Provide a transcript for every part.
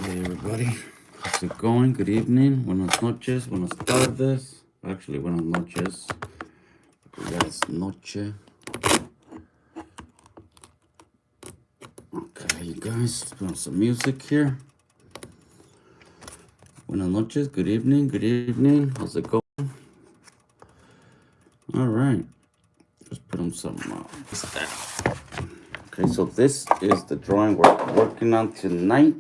Hey everybody, how's it going? Good evening, buenas noches, buenas tardes. Actually, buenas noches. Ya es noche. Okay, you guys, let's put on some music here. Buenas noches, good evening. How's it going? All right, let's put on some stuff. Okay, so this is the drawing we're working on tonight.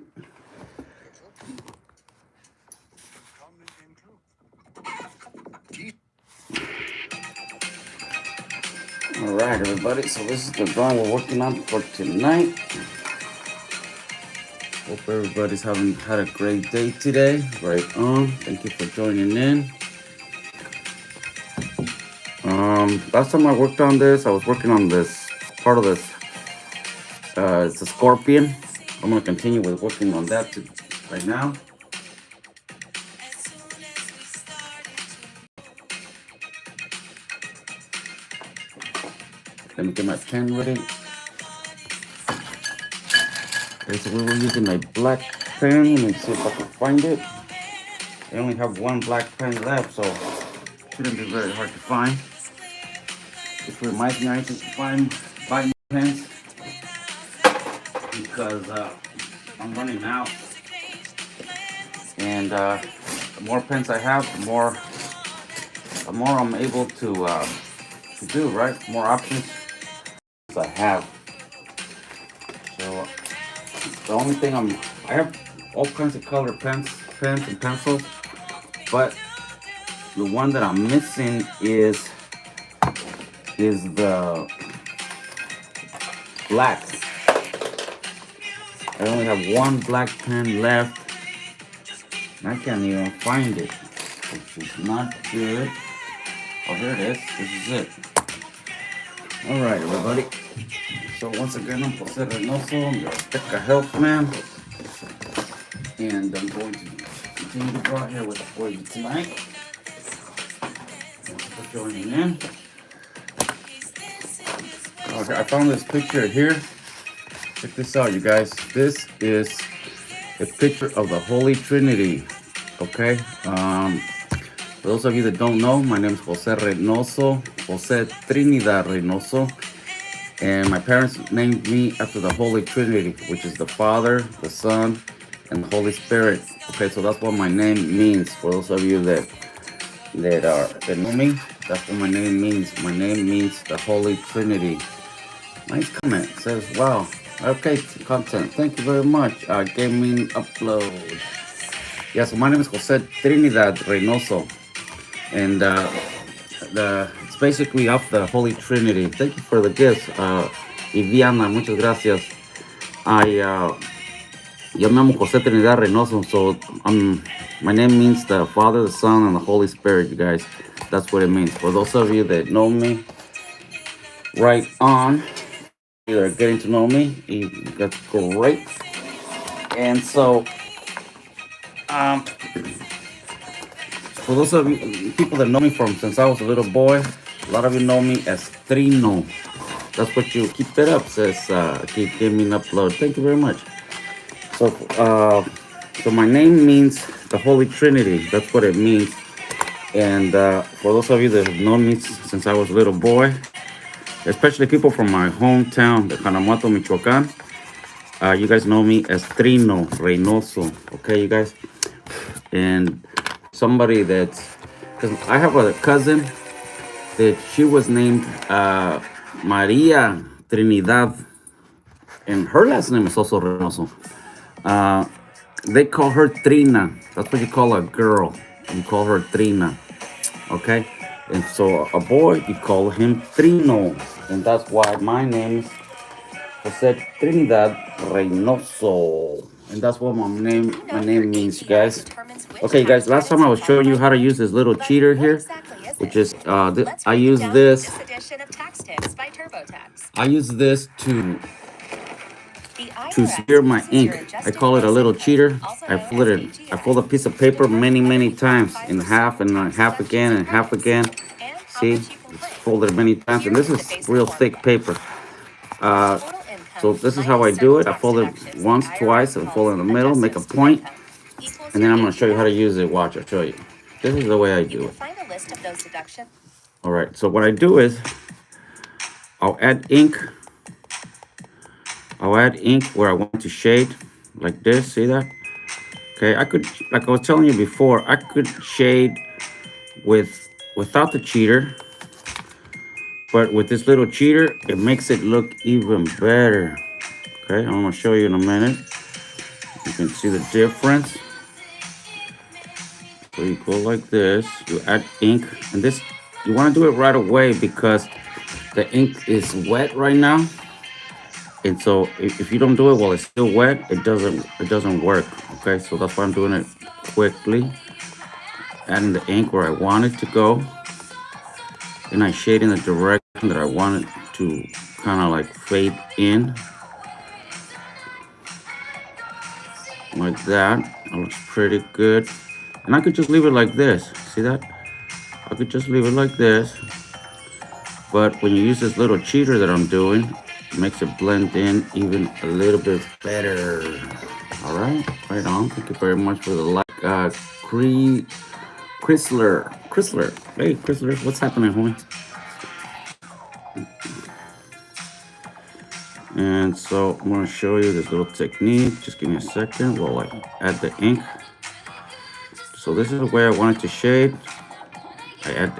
All right, everybody. So this is the drawing we're working on for tonight. Hope everybody's had a great day today. Right on. Thank you for joining in. Last time I worked on this, I was working on this part of this. It's a scorpion. I'm gonna continue with working on that right now. Let me get my pen ready. Okay, so we were using a black pen. Let me see if I can find it. I only have one black pen left, so it shouldn't be very hard to find. This reminds me I need to buy new pens because I'm running out. And the more pens I have, the more I'm able to do, right? The more options I have. So the only thing I have all kinds of colored pens and pencils, but the one that I'm missing is the black. I only have one black pen left, and I can't even find it, which is not good. Oh, here it is. This is it. All right, everybody. So once again, I'm Jose Reynoso. I'm your Azteca Health Man, and I'm going to continue to draw here for you tonight. Thanks for joining in. Okay, I found this picture here. Check this out, you guys. This is a picture of the Holy Trinity. Okay. For those of you that don't know, my name is Jose Reynoso, Jose Trinidad Reynoso. And my parents named me after the Holy Trinity, which is the Father, the Son, and the Holy Spirit. Okay, so that's what my name means. For those of you that know me, that's what my name means. My name means the Holy Trinity. Nice comment. It says, wow. Okay, content. Thank you very much. Gaming upload. Yeah, so my name is Jose Trinidad Reynoso. And it's basically off the Holy Trinity. Thank you for the gifts, Iviana. Muchas gracias. Yo me llamo José Trinidad Reynoso, so my name means the Father, the Son, and the Holy Spirit, you guys. That's what it means. For those of you that know me, right on, you're getting to know me. That's great. And so, for those of you people that know me from since I was a little boy, a lot of you know me as Trino. That's what you keep it up, says keep giving me an upload. Thank you very much. So my name means the Holy Trinity. That's what it means. And for those of you that have known me since I was a little boy, especially people from my hometown, the Canamato, Michoacan, you guys know me as Trino Reynoso. Okay, you guys? And somebody because I have a cousin that she was named Maria Trinidad, and her last name is also Reynoso. They call her Trina. That's what you call a girl. You call her Trina. Okay? And so a boy, you call him Trino. And that's why my name is Jose Trinidad Reynoso. And that's what my name means, you guys. Okay, guys, last time I was showing you how to use this little cheater here, which is, I use this to smear my ink. I call it a little cheater. I fold a piece of paper many times in half and half again and half again. See, it's folded many times, and this is real thick paper. So this is how I do it. I fold it once, twice, and fold it in the middle, make a point, and then I'm going to show you how to use it. Watch, I'll show you. This is the way I do it. All right, so what I do is I'll add ink. I'll add ink where I want to shade, like this. See that? Okay, I could, like I was telling you before, I could shade without the cheater, but with this little cheater, it makes it look even better. Okay, I'm gonna show you in a minute. You can see the difference. So you go like this, you add ink, and this, you wanna do it right away because the ink is wet right now. And so if you don't do it while it's still wet, it doesn't work. Okay, so that's why I'm doing it quickly. Adding the ink where I want it to go. And I shade in the direction that I want it to kind of like fade in. Like that. That looks pretty good. And I could just leave it like this. See that? I could just leave it like this. But when you use this little cheater that I'm doing, it makes it blend in even a little bit better. All right, right on. Thank you very much for the like. Chrysler. Hey, Chrysler, what's happening, homie? And so I'm gonna show you this little technique. Just give me a second while I add the ink. So this is the way I want it to shade. I add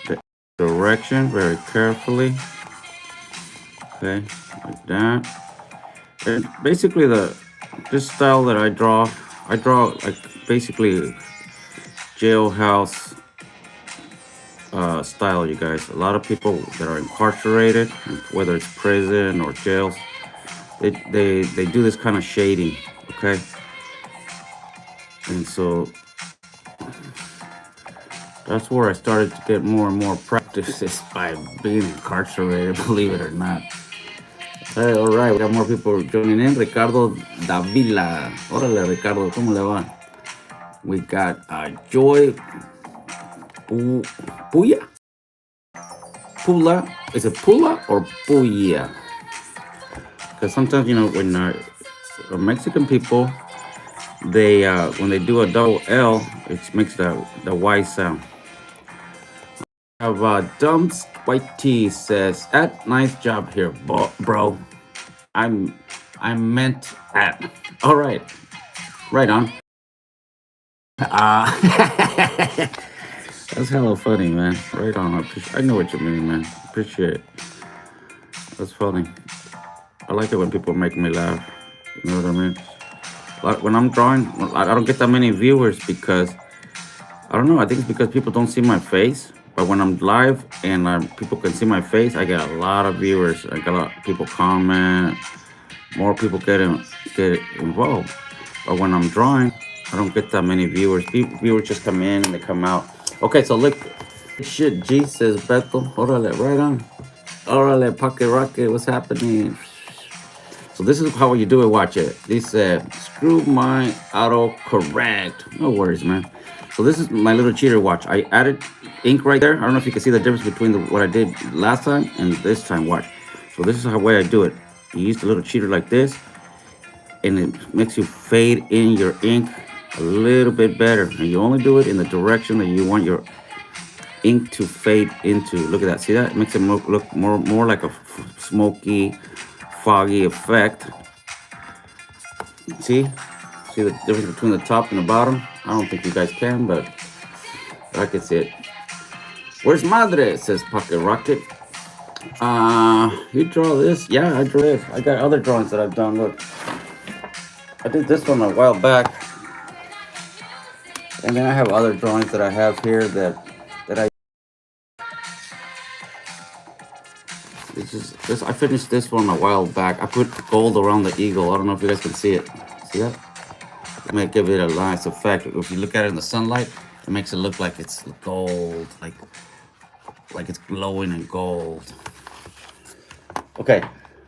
the direction very carefully. Okay, like that. And basically this style that I draw like basically jailhouse style, you guys. A lot of people that are incarcerated, whether it's prison or jails, they do this kind of shading, okay? And so that's where I started to get more and more practices by being incarcerated, believe it or not. Hey, all right, we got more people joining in. Ricardo Davila. Órale, Ricardo, ¿cómo le va? We got Joy Puya. Pula. Is it Pula or Puya? Because sometimes, you know, when Mexican people, they when they do a double L, it makes the Y sound. Have Dumps White Tea says, nice job here, bro. I meant at. All right, right on. That's hella funny, man. Right on. I know what you mean, man. Appreciate it. That's funny. I like it when people make me laugh. You know what I mean? Like when I'm drawing, I don't get that many viewers because I don't know. I think it's because people don't see my face. But when I'm live and people can see my face, I get a lot of viewers. I get a lot of people comment. More people get involved. But when I'm drawing, I don't get that many viewers. Viewers just come in and they come out. Okay, so look. Shit, G says Beto. Órale, right on. Órale, Pocket Rocket, what's happening? So this is how you do it. Watch it. This screw my auto correct. No worries, man. So this is my little cheater. Watch. I added ink right there. I don't know if you can see the difference between what I did last time and this time. Watch. So this is the way I do it. You use the little cheater like this, and it makes you fade in your ink a little bit better. And you only do it in the direction that you want your ink to fade into. Look at that. See that? It makes it look more like a smoky, foggy effect. See the difference between the top and the bottom? I don't think you guys can, but I can see it. Where's Madre? Says Pocket Rocket. You draw this? Yeah, I drew it. I got other drawings that I've done. Look, I did this one a while back, and then I have other drawings that I have here that I. This. I finished this one a while back. I put gold around the eagle. I don't know if you guys can see it. See that? It may give it a nice effect. If you look at it in the sunlight, it makes it look like it's gold, like it's glowing in gold. Okay,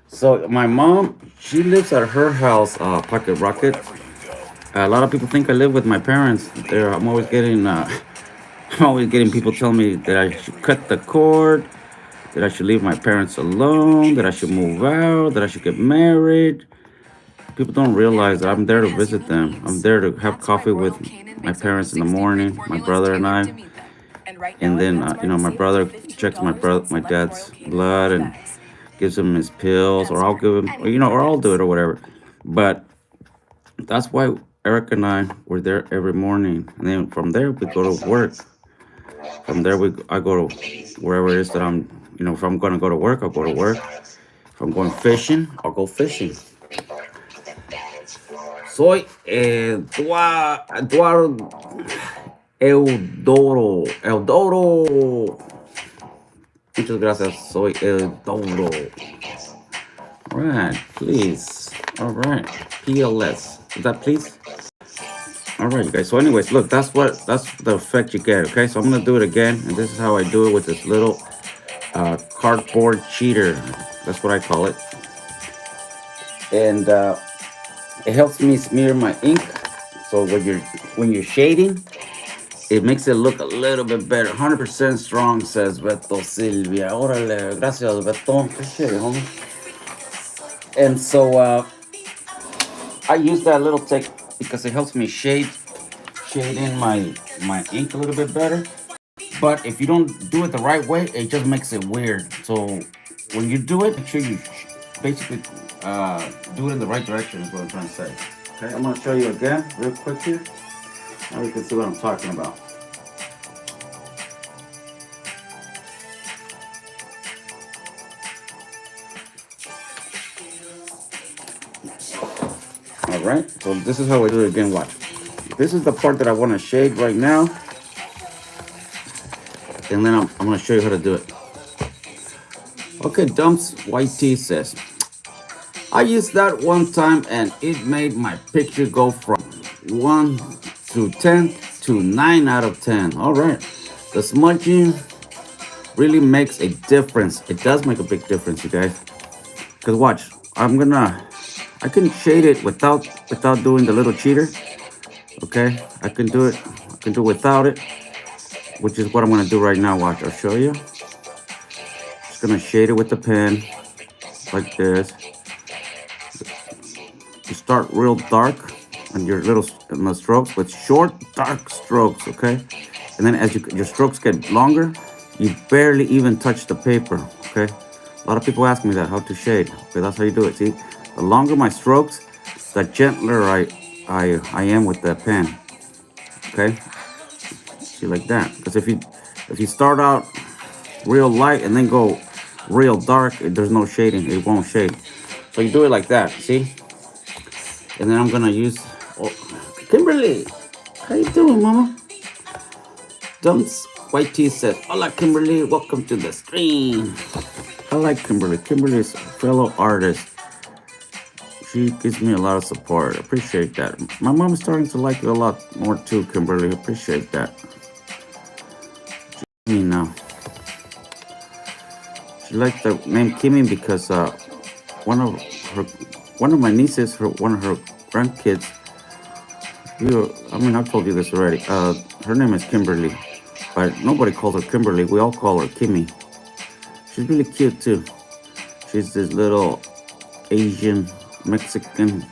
so my mom, she lives at her house, Pocket Rocket. A lot of people think I live with my parents. I'm always getting people telling me that I should cut the cord that I should leave my parents alone, that I should move out, that I should get married. People don't realize that I'm there to visit them. I'm there to have coffee with my parents in the morning, my brother and I, and then my brother checks my dad's blood and gives him his pills, or I'll give him, or I'll do it or whatever. But that's why Eric and I were there every morning, and then from there we go to work. From there I go to wherever it is that I'm. If I'm gonna go to work, I'll go to work. If I'm going fishing, I'll go fishing. Soy Eduardo Eudoro. Eudoro. Muchas gracias. Soy Eudoro. All right, please. All right. PLS. Is that please? All right, you guys. So, anyways, look, that's the effect you get. Okay, so I'm gonna do it again, and this is how I do it with this little cardboard cheater. That's what I call it, and it helps me smear my ink. So when you're shading, it makes it look a little bit better. 100% strong, says Beto Silvia. Órale, gracias, Beto. Appreciate it, homie. And so I use that little tech because it helps me shade in my ink a little bit better. But if you don't do it the right way, it just makes it weird. So when you do it, make sure you basically do it in the right direction. Is what I'm trying to say. Okay, I'm gonna show you again, real quick here. Now you can see what I'm talking about. All right, so this is how I do it again. Watch. This is the part that I want to shade right now, and then I'm going to show you how to do it. Okay, Dumps YT says, I used that one time and it made my picture go from 1 through 10 to 9 out of 10. All right, the smudging really makes a difference. It does make a big difference, you guys. Because watch, I can shade it without doing the little cheater. Okay, I can do it without it, which is what I'm gonna do right now. Watch, I'll show you. Just gonna shade it with the pen like this. You start real dark on your the strokes with short, dark strokes. Okay, and then as your strokes get longer, you barely even touch the paper. Okay, a lot of people ask me that how to shade. Okay, that's how you do it. See, the longer my strokes, the gentler I am with the pen. Okay, see, like that. Because if you start out real light and then go real dark, there's no shading. It won't shade. So you do it like that. See, and then I'm gonna use Kimberly. How you doing, Mama? Dumps White Tea says, "Hola, Kimberly. Welcome to the stream." I like Kimberly. Kimberly is a fellow artist. She gives me a lot of support. Appreciate that. My mom's starting to like you a lot more too, Kimberly. Appreciate that. Me now. She liked the name Kimmy because one of my nieces, one of her grandkids. I've told you this already. Her name is Kimberly, but nobody calls her Kimberly. We all call her Kimmy. She's really cute too. She's this little Asian Mexican.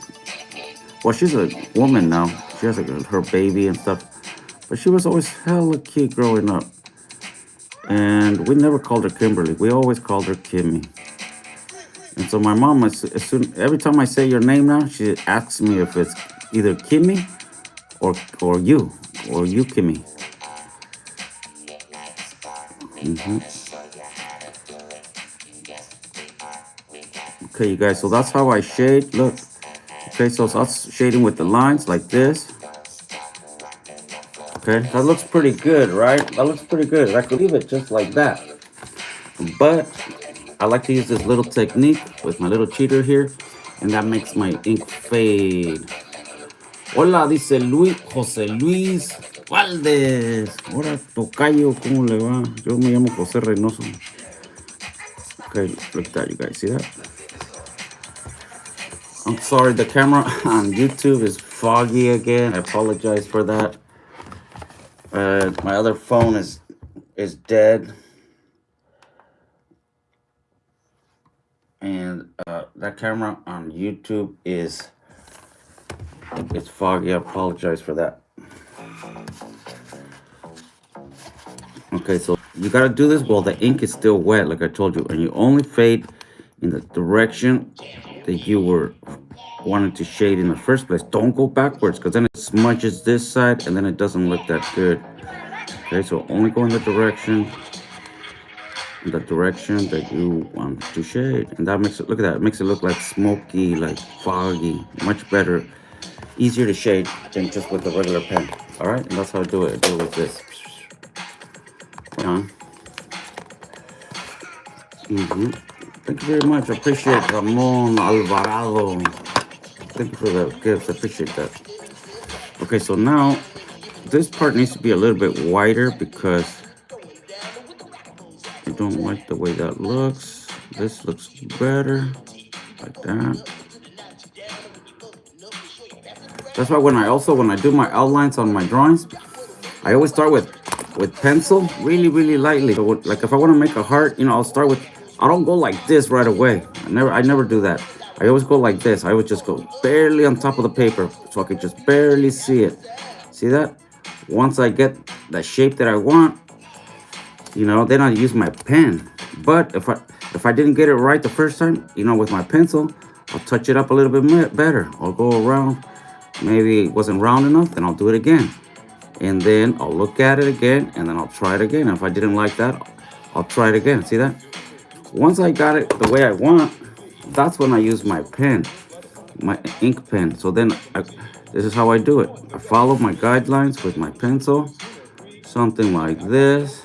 Well, she's a woman now. She has her baby and stuff. But she was always hella cute growing up. And we never called her Kimberly. We always called her Kimmy. And so my mom, every time I say your name now, she asks me if it's either Kimmy or you Kimmy. Okay, you guys. So that's how I shade. Look. Okay, so that's shading with the lines like this. Okay, that looks pretty good, right? That looks pretty good. I could leave it just like that. But I like to use this little technique with my little cheater here, and that makes my ink fade. Hola, dice José Luis Valdez. Hola, tocayo, ¿cómo le va? Yo me llamo José Reynoso. Okay, look at that, you guys. See that? I'm sorry, the camera on YouTube is foggy again. I apologize for that. My other phone is dead. And that camera on YouTube is it's foggy. I apologize for that. Okay, so you gotta do this while the ink is still wet, like I told you, and you only fade in the direction that you were wanting to shade in the first place. Don't go backwards, because then it smudges this side, and then it doesn't look that good. Okay, so only go in the direction that you want to shade, and that makes it look at that. It makes it look like smoky, like foggy, much better, easier to shade than just with a regular pen. All right, and that's how I do it. I do it like this. On. Thank you very much. I appreciate Ramon Alvarado. Thank you for the gifts. I appreciate that. Okay, so now this part needs to be a little bit wider because I don't like the way that looks. This looks better, like that. That's why when I do my outlines on my drawings, I always start with pencil, really lightly. So like if I want to make a heart, I'll start with. I don't go like this right away. I never do that. I always go like this. I would just go barely on top of the paper, so I could just barely see it. See that? Once I get the shape that I want, then I use my pen. But if I didn't get it right the first time, with my pencil, I'll touch it up a little bit better. I'll go around. Maybe it wasn't round enough, then I'll do it again. And then I'll look at it again, and then I'll try it again. If I didn't like that, I'll try it again. See that? Once I got it the way I want, that's when I use my pen, my ink pen. So then this is how I do it. I follow my guidelines with my pencil, something like this.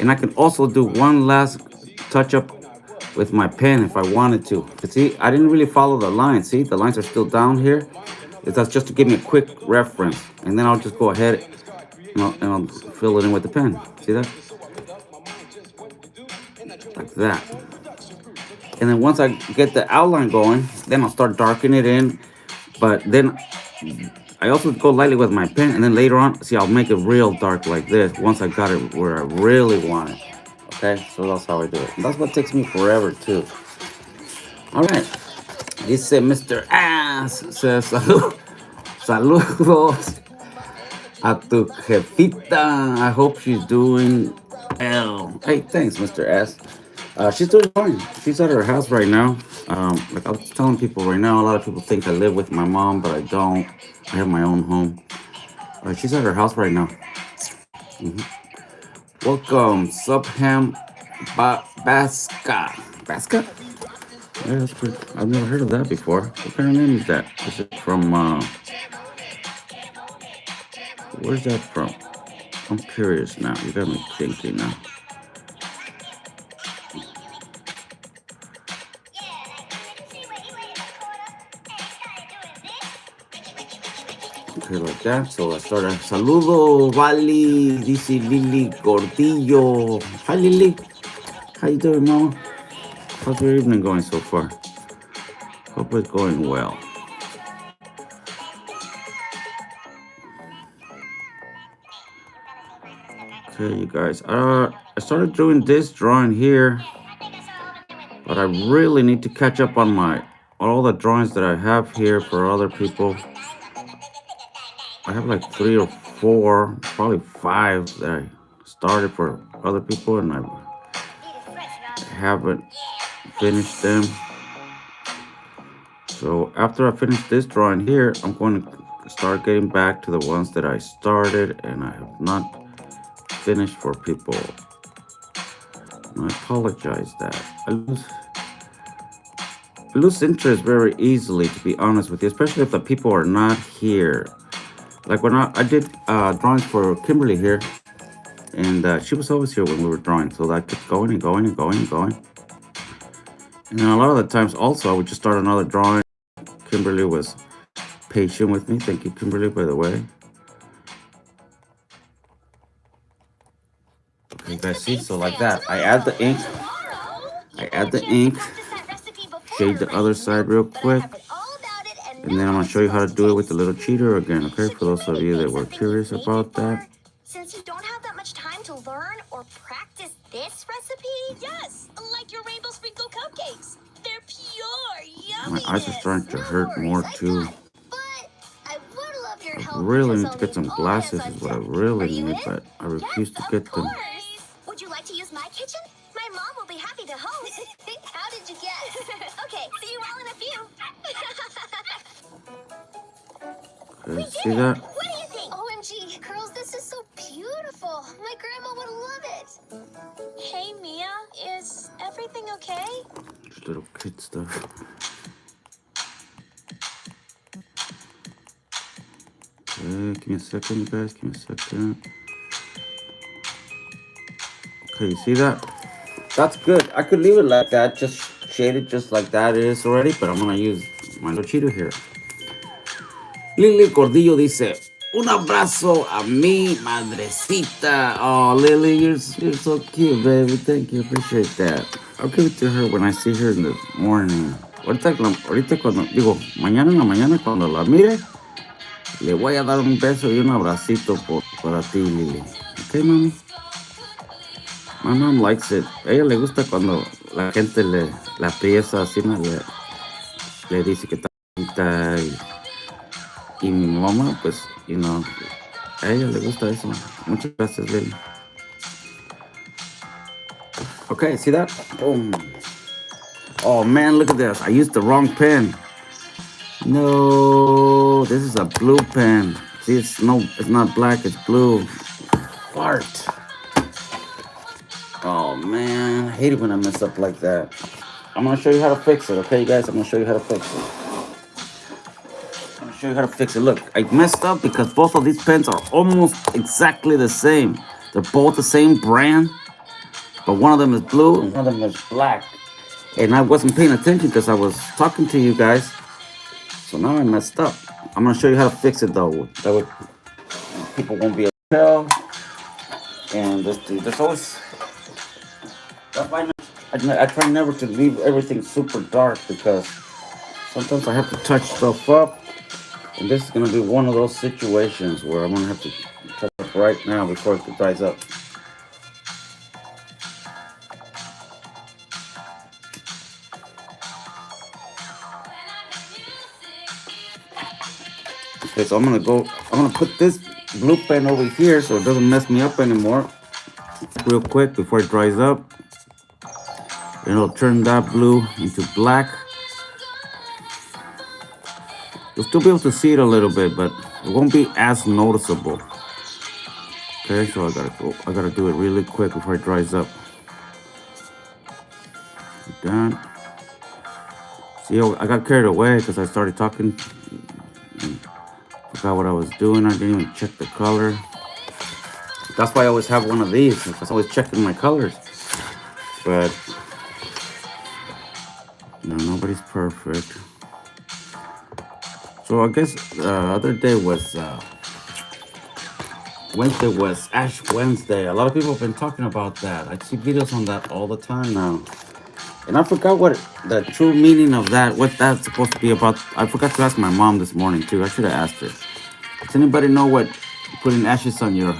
And I can also do one last touch up with my pen if I wanted to. But see, I didn't really follow the lines. See, the lines are still down here. That's just to give me a quick reference. And then I'll just go ahead and I'll fill it in with the pen. See that? Like that. And then once I get the outline going, then I'll start darkening it in. But then I also go lightly with my pen, and then later on, see, I'll make it real dark like this once I got it where I really want it. Okay, so that's how I do it. And that's what takes me forever too. All right, dice Mr. Ass says saludos a tu jefita. I hope she's doing well. Hey, thanks, Mr. S. She's doing fine. She's at her house right now. Like I was telling people right now, a lot of people think I live with my mom, but I don't. I have my own home. She's at her house right now. Welcome, Subham Baska. Baska? Yeah, that's pretty. I've never heard of that before. What kind of name is that? Is it from? Where's that from? I'm curious now. You got me thinking now. Okay, like that. So I started. Saludo, Vali, dice Lili Gordillo. Hi, Lili. How you doing, Mama? How's your evening going so far? Hope it's going well. Okay, you guys. I started doing this drawing here, but I really need to catch up on all the drawings that I have here for other people. I have like 3 or 4, probably 5 that I started for other people, and I haven't finished them. So after I finish this drawing here, I'm going to start getting back to the ones that I started and I have not finished for people. And I apologize that I lose interest very easily, to be honest with you, especially if the people are not here. Like when I did drawings for Kimberly here, and she was always here when we were drawing, so I kept going and going and going and going. And then a lot of the times also I would just start another drawing. Kimberly was patient with me. Thank you, Kimberly, by the way. Okay, you guys see? So like that, I add the ink. Shade the other side real quick. And then I'm going to show you how to do it with the little cheater again, okay? For those of you that were curious about that. Since you don't have that much time to learn or practice this recipe? Yes, like your rainbow sprinkle cupcake. cupcakes. They're pure My eyes are yumminess. starting to No hurt worries, more I too. got it. But I would love your I help really because need to I'll get need some all hands glasses on is what I deck. really Are you need, in? but I refuse Yes, to of get them. course. Would you like to use my kitchen? My mom will be happy to host. How did you guess? Okay, see you all in a few. We Okay, did see it! that? What do you think? OMG, girls, this is so beautiful. My grandma would love it. Hey, Mia, is everything okay? Just little kid stuff. Okay, give me a second, you guys. Give me a second. Okay, you see that? That's good. I could leave it like that, just shade it just like that it is already, but I'm gonna use my little Cheeto here. Lily Cordillo dice, un abrazo a mi madrecita. Oh, Lily, you're so cute, baby. Thank you. Appreciate that. I'll give it to her when I see her in the morning. Ahorita cuando, digo, mañana en la mañana cuando la mire, le voy a dar un beso y un abracito para ti, Lily. Okay, mami? My mom likes it. A ella le gusta cuando la gente la apriesa así, ¿no? Le dice que está bonita y mi mamá, pues, a ella le gusta eso. Muchas gracias, Lily. Okay, see that? Boom. Oh man, look at this. I used the wrong pen. No, this is a blue pen. See, it's not black, it's blue. Fart. Oh man, I hate it when I mess up like that. I'm gonna show you how to fix it, okay, you guys? I'm gonna show you how to fix it. I'm gonna show you how to fix it. Look, I messed up because both of these pens are almost exactly the same. They're both the same brand, but one of them is blue and one of them is black. And I wasn't paying attention because I was talking to you guys. So now I messed up. I'm gonna show you how to fix it though. That way people won't be able to tell. And there's always. That's why I try never to leave everything super dark because sometimes I have to touch stuff up. And this is gonna be one of those situations where I'm gonna have to touch up right now before it dries up. Okay, so I'm gonna put this blue pen over here so it doesn't mess me up anymore. Real quick before it dries up. And it'll turn that blue into black. You'll still be able to see it a little bit, but it won't be as noticeable. Okay, so I gotta do it really quick before it dries up. Done. See, I got carried away because I started talking. Forgot what I was doing. I didn't even check the color. That's why I always have one of these because I always checking my colors. But nobody's perfect. So I guess the other day was Wednesday was Ash Wednesday. A lot of people have been talking about that. I see videos on that all the time now. And I forgot what the true meaning of that, what that's supposed to be about. I forgot to ask my mom this morning too. I should have asked her. Does anybody know what putting ashes on your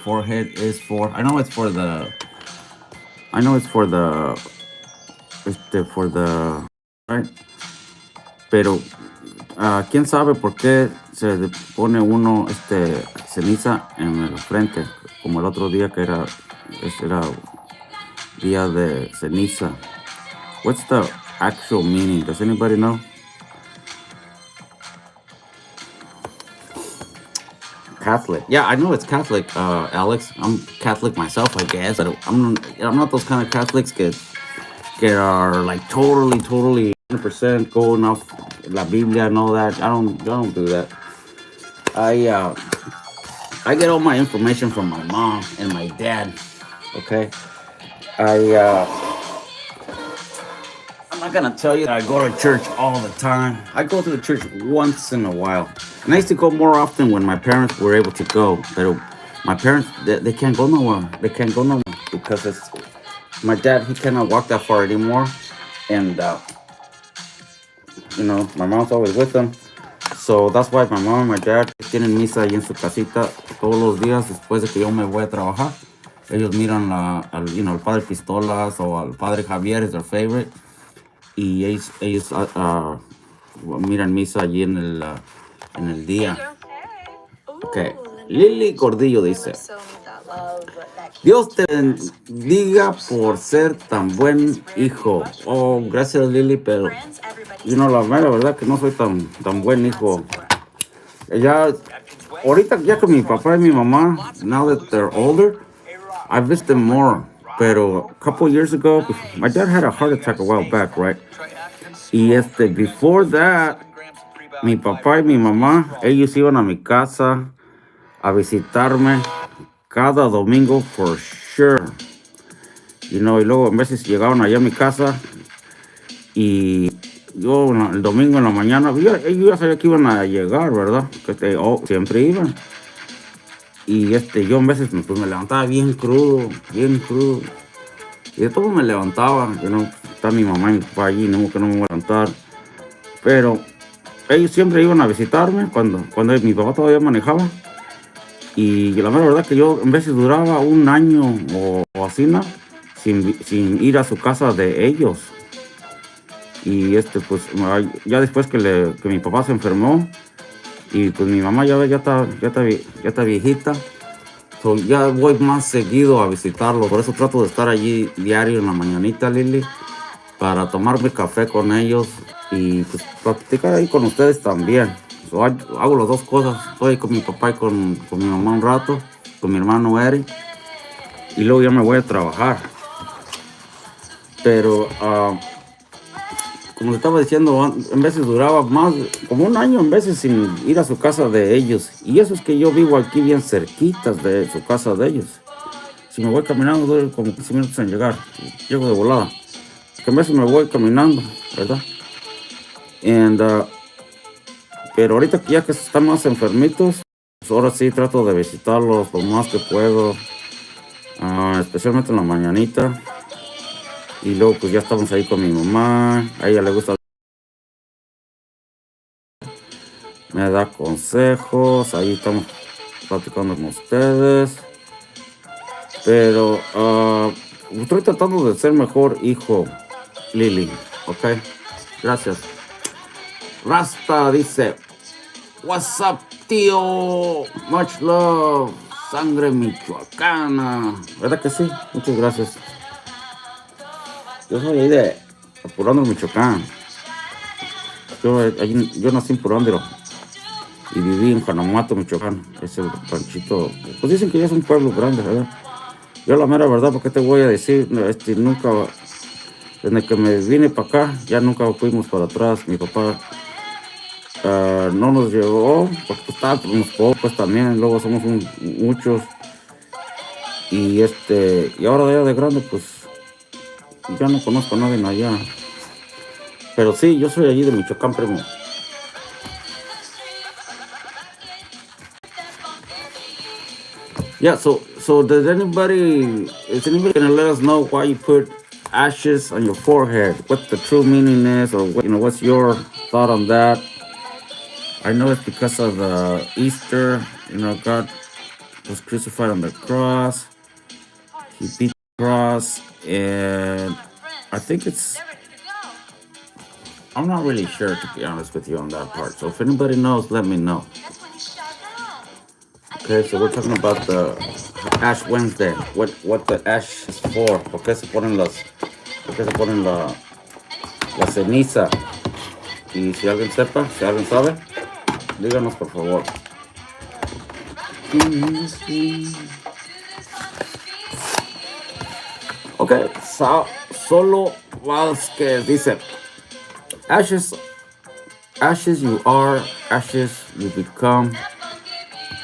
forehead is for? I know it's for the. I know it's for the. For the. Right. Pero quién sabe por qué se pone uno ceniza en la frente, como el otro día que era día de ceniza. What's the actual meaning? Does anybody know? Catholic. Yeah, I know it's Catholic, Alex. I'm Catholic myself, I guess. I'm not those kind of Catholics that are like totally 100% going off La Biblia and all that. I don't do that. I get all my information from my mom and my dad. Okay. I'm not gonna tell you that I go to church all the time. I go to the church once in a while. And I used to go more often when my parents were able to go. But my parents, they can't go nowhere. They can't go nowhere because my dad, he cannot walk that far anymore. And, my mom's always with them. So that's why my mom and my dad tienen misa ahí en su casita todos los días después de que yo me voy a trabajar. Ellos miran al padre Pistolas o al padre Javier is their favorite. y ellos miran misa allí en el día. Ok, Lili Gordillo dice, Dios te bendiga por ser tan buen hijo. Oh, gracias Lili, pero la mera verdad que no soy tan buen hijo. Ya, ahorita ya con mi papá y mi mamá, now that they're older, I miss them more. Pero a couple years ago, my dad had a heart attack a while back, right? Y before that, mi papá y mi mamá, ellos iban a mi casa a visitarme cada domingo for sure. Y luego a veces llegaban allá a mi casa y yo el domingo en la mañana, ellos ya sabía que iban a llegar, ¿verdad? Que siempre iban. Y yo a veces pues, me levantaba bien crudo, bien crudo. Y de todo me levantaba, está mi mamá y mi papá allí, no que no me voy a levantar. Pero ellos siempre iban a visitarme cuando mi papá todavía manejaba. Y la mera verdad que yo en veces duraba un año o así, ¿no? Sin ir a su casa de ellos. Y pues ya después que mi papá se enfermó y pues mi mamá ya está viejita, so ya voy más seguido a visitarlo. Por eso trato de estar allí diario en la mañanita, Lili, para tomarme café con ellos y pues practicar ahí con ustedes también. So, hago las dos cosas. Estoy con mi papá y con mi mamá un rato, con mi hermano Eric, y luego ya me voy a trabajar. Pero como estaba diciendo, en veces duraba más, como un año en veces sin ir a su casa de ellos. Y eso es que yo vivo aquí bien cerquitas de su casa de ellos. Si me voy caminando, doy como 15 minutos en llegar. Llego de volada. Que en veces me voy caminando, ¿verdad? And, pero ahorita que ya que están más enfermitos, pues ahora sí trato de visitarlos lo más que puedo. Especialmente en la mañanita. Y luego pues ya estamos ahí con mi mamá. A ella le gusta, me da consejos. Ahí estamos platicando con ustedes. Pero estoy tratando de ser mejor hijo, Lili. Ok, gracias. Rasta dice, What's up, tío? Much love. Sangre michoacana. ¿Verdad que sí? Muchas gracias. Yo soy ahí de Apurando, Michoacán. Yo nací en Purándiro y viví en Janamuato, Michoacán. Es el ranchito. Pues dicen que ya es un pueblo grande, ¿verdad? Yo la mera verdad, ¿por qué te voy a decir? Nunca, desde que me vine para acá, ya nunca fuimos para atrás. Mi papá no nos llevó, porque estábamos pocos también, luego somos muchos. Y ahora ya de grande, pues ya no conozco a nadie allá. Pero sí, yo soy allí de Michoacán, primo. Yeah, so is anybody gonna let us know why you put ashes on your forehead? What the true meaning is, or what's your thought on that? I know it's because of the Easter. God was crucified on the cross. He beat the cross, and I think I'm not really sure, to be honest with you, on that part. So if anybody knows, let me know. Okay, so we're talking about the Ash Wednesday. What the ash is for? ¿Por qué se ponen la ceniza? Y si alguien sabe, díganos por favor. Okay, Solo Vasquez dice, ashes you are, ashes you become.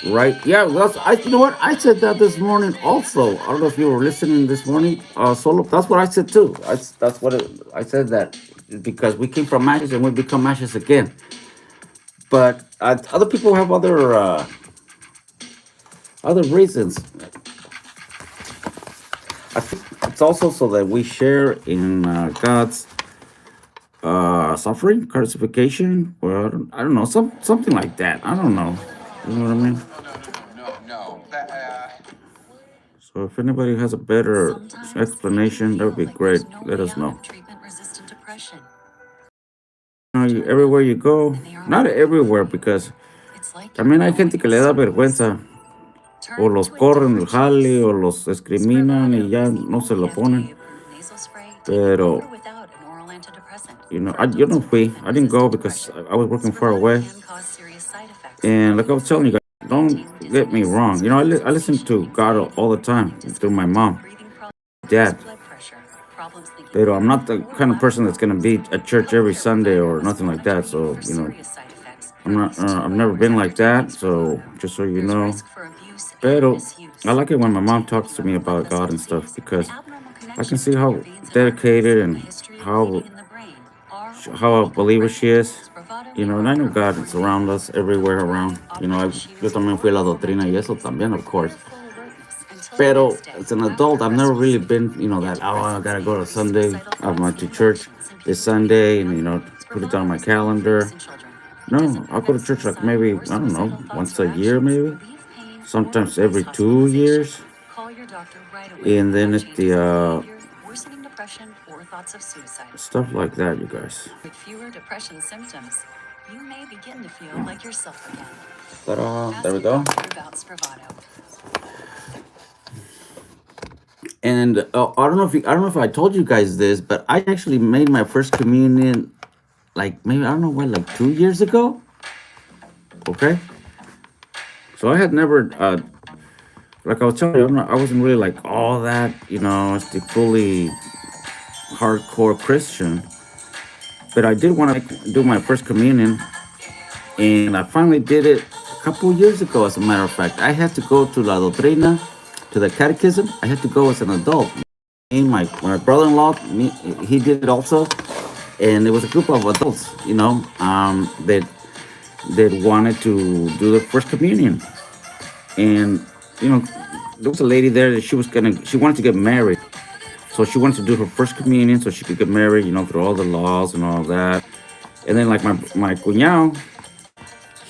Right? Yeah, you know what? I said that this morning also. I don't know if you were listening this morning. Solo, that's what I said too. I said that because we came from ashes and we become ashes again. But other people have other reasons. I think it's also so that we share in God's suffering, crucifixion, or I don't know, something like that. I don't know. You know what I mean? No. So if anybody has a better explanation, that would be great. Let us know. Treatment-resistant depression. everywhere you go, not everywhere, because también hay gente que le da vergüenza, o los corren el jale, o los discriminan y ya no se lo ponen. Pero, yo no fui. I didn't go because I was working far away. And like I was telling you guys, don't get me wrong. I listen to God all the time through my mom, dad. But I'm not the kind of person that's gonna be at church every Sunday or nothing like that. So I'm not. I've never been like that. So just so you know. Pero I like it when my mom talks to me about God and stuff because I can see how dedicated and how a believer she is. And I know God is around us everywhere around. Yo también fui a la doctrina y eso también, of course. Pero as an adult, I've never really been, that, I gotta go to Sunday, I'm going to church this Sunday, and, put it on my calendar. No, I'll go to church like maybe, I don't know, once a year maybe, sometimes every 2 years. And then it's the stuff like that, you guys. With fewer depression symptoms, you may begin to feel like yourself again. Ta-da, there we go. And I don't know if I told you guys this, but I actually made my first communion, like maybe I don't know what, like 2 years ago. Okay, so I had never, like I was telling you, I wasn't really like all that, it's the fully hardcore Christian, but I did want to do my first communion, and I finally did it a couple years ago. As a matter of fact, I had to go to La Doctrina, to the catechism. I had to go as an adult. And my brother-in-law, he did it also, and it was a group of adults, that wanted to do the first communion. And there was a lady there that she wanted to get married, so she wanted to do her first communion so she could get married, through all the laws and all that. And then like my cuñado,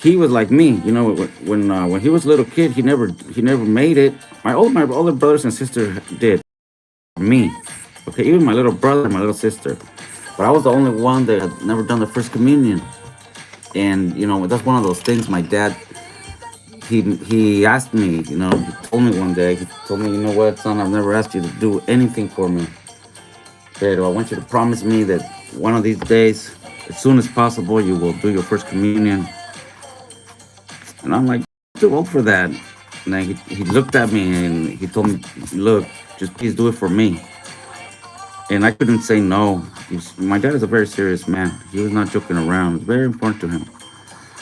he was like me, when he was a little kid, he never made it. My older brothers and sisters did. Me, okay, even my little brother and my little sister, but I was the only one that had never done the first communion. And that's one of those things. My dad, he asked me, he told me one day, he told me, what, son, I've never asked you to do anything for me, but I want you to promise me that one of these days, as soon as possible, you will do your first communion. And I'm like, too old for that. And then he looked at me and he told me, look, just please do it for me. And I couldn't say no. My dad is a very serious man. He was not joking around. It's very important to him.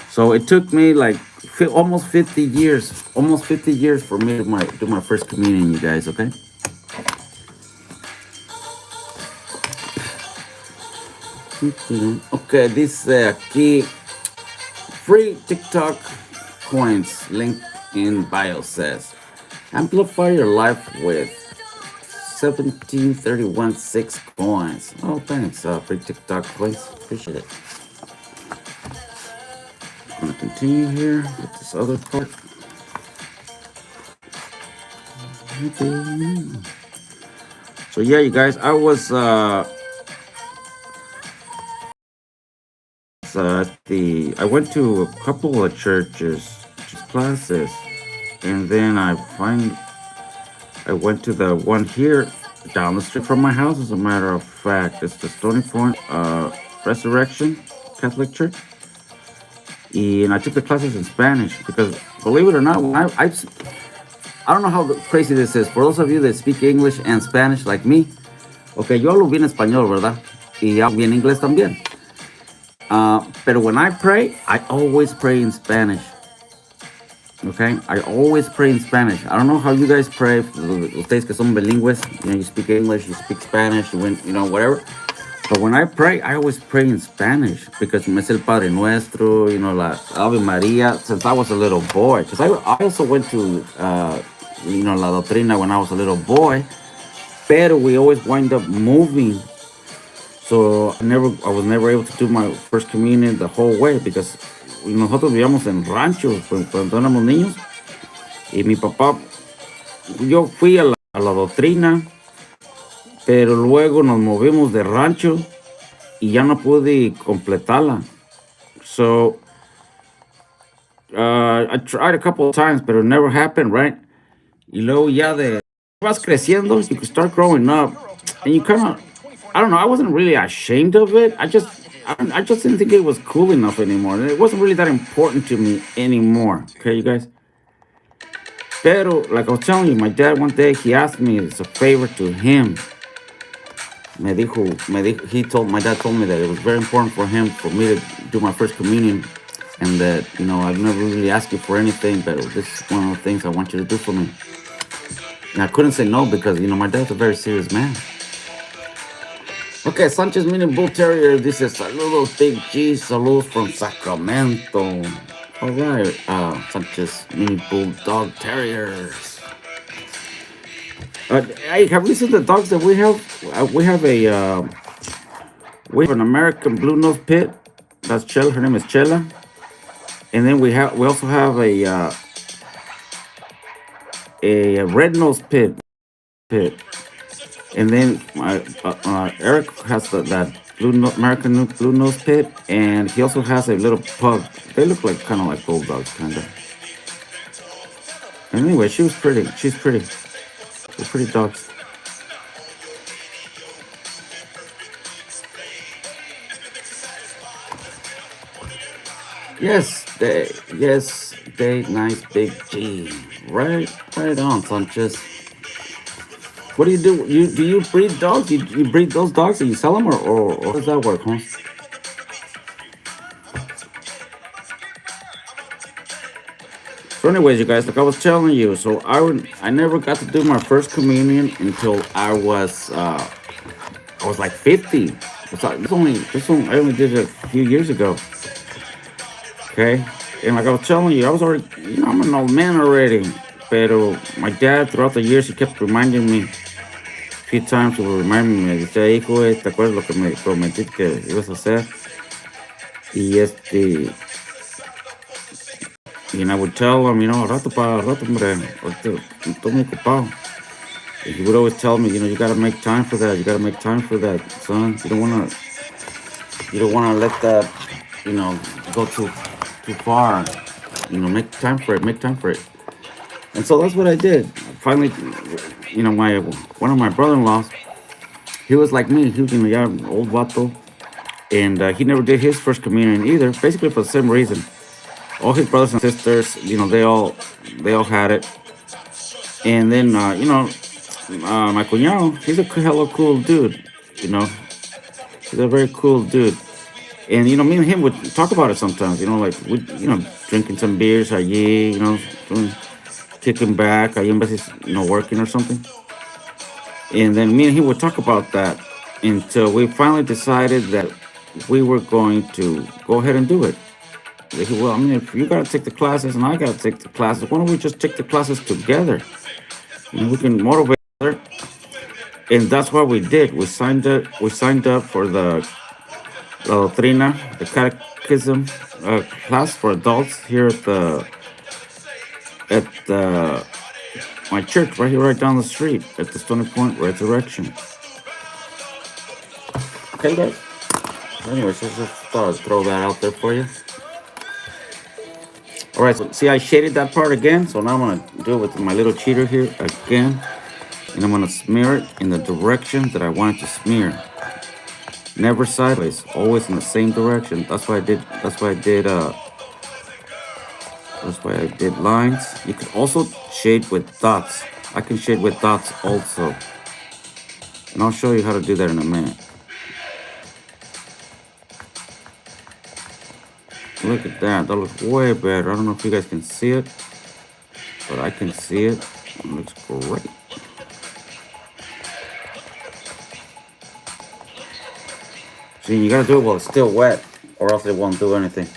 So it took me like almost 50 years for me to do my first communion, you guys, okay? Okay, this aquí, free TikTok coins, link in bio says, amplify your life with 1731.6 coins. Oh, thanks, free TikTok coins. Appreciate it. I'm gonna continue here with this other part. So yeah, you guys, I was I went to a couple of churches, just classes, and then I went to the one here down the street from my house. As a matter of fact, it's the Stony Point Resurrection Catholic Church. And I took the classes in Spanish because, believe it or not, when I don't know how crazy this is. For those of you that speak English and Spanish like me, okay, yo hablo bien español, ¿verdad? Y hablo bien inglés también. But when I pray, I always pray in Spanish. Okay, I always pray in Spanish. I don't know how you guys pray. Ustedes que son bilingües, you speak English, you speak Spanish, whatever. But when I pray, I always pray in Spanish because me sé el Padre Nuestro, la Ave Maria, since I was a little boy. Because I also went to, La Doctrina when I was a little boy. But we always wind up moving. So I was never able to do my first communion the whole way because nosotros vivíamos en ranchos cuando éramos niños. Y mi papá, yo fui a la Doctrina, pero luego nos movimos de rancho y ya no pude completarla. So I tried a couple of times, but it never happened, right? Y luego ya de vas creciendo, you can start growing up, and you kind of, I don't know, I wasn't really ashamed of it. I just didn't think it was cool enough anymore. It wasn't really that important to me anymore. Okay, you guys. Pero like I was telling you, my dad one day he asked me as a favor to him. My dad told me that it was very important for him for me to do my first communion, and that I've never really asked you for anything, but this is one of the things I want you to do for me. And I couldn't say no because my dad's a very serious man. Okay, Sanchez Mini Bull Terrier. This is Saludos Big G. Saludos from Sacramento. All right, Sanchez Mini Bulldog Terriers. Hey, have you seen the dogs that we have? We have an American Blue Nose Pit. That's Chella. Her name is Chella. And then we also have a red nose pit. And then Eric has that American blue nose pit, and he also has a little pug. They look like kind of like bulldogs, kind of. Anyway, she was pretty. She's pretty. They're pretty dogs. Yes, they nice big G. Right on, Sanchez. What do you do? Do you breed dogs? You breed those dogs and you sell them, or how does that work, huh? So, anyways, you guys, like I was telling you, so I never got to do my first communion until I was like 50. I only did it a few years ago. Okay, and like I was telling you, I was already, I'm an old man already. Pero my dad, throughout the years, he kept reminding me. A few times he would remind me, me decía, hijo, ¿te acuerdas lo que me prometiste que ibas a hacer? Y and I would tell him, rato, hombre, ahorita estoy muy ocupado. And he would always tell me, you gotta make time for that. You gotta make time for that, son. You don't wanna let that, go too far. Make time for it. Make time for it. And so that's what I did. Finally, one of my brother-in-laws, he was like me. He was, an old vato, and he never did his first communion either. Basically for the same reason. All his brothers and sisters, they all had it. And then, my cuñado, he's a hella cool dude. He's a very cool dude. And me and him would talk about it sometimes. Like we, drinking some beers allí, kicking back, allí en veces, working or something. And then me and him would talk about that until we finally decided that we were going to go ahead and do it. They said, well, if you gotta take the classes and I gotta take the classes, why don't we just take the classes together? We can motivate each other. And that's what we did. We signed up for the La Doctrina, the Catechism class for adults here at my church right here, right down the street at the Stony Point Resurrection. Okay, guys. Anyways, I just thought I'd throw that out there for you. All right, so see, I shaded that part again, so now I'm gonna do it with my little cheater here again, and I'm gonna smear it in the direction that I want it to smear. Never sideways, always in the same direction. That's why I did. That's why I did lines. You can also shade with dots. I can shade with dots also, and I'll show you how to do that in a minute. Look at that. That looks way better. I don't know if you guys can see it, but I can see it. It looks great. See, you gotta do it while it's still wet, or else it won't do anything.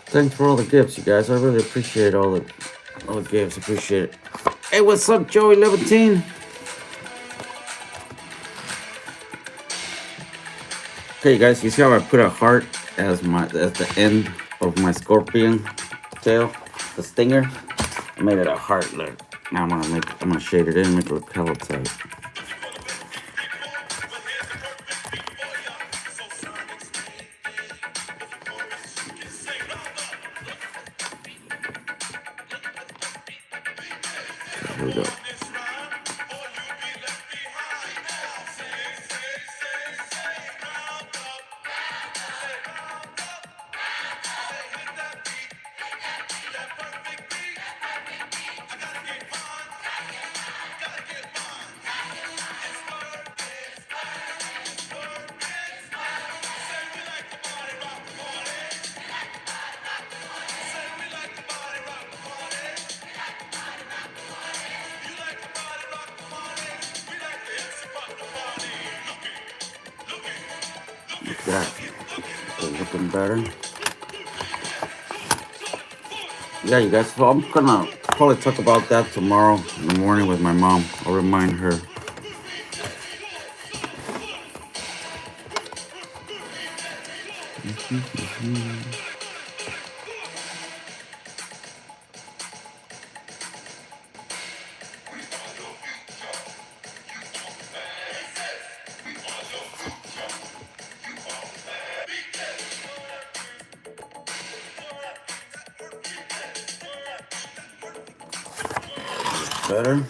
Thanks for all the gifts, you guys. I really appreciate all the gifts. Appreciate it. Hey, what's up, Joey Levantine? Okay, you guys, you see how I put a heart as the end of my scorpion tail, the stinger? I made it a heart. Look, now I'm gonna shade it in, make it look hella tight. Here we go. Like that. So looking better. Yeah, you guys. So I'm gonna probably talk about that tomorrow in the morning with my mom. I'll remind her. Better.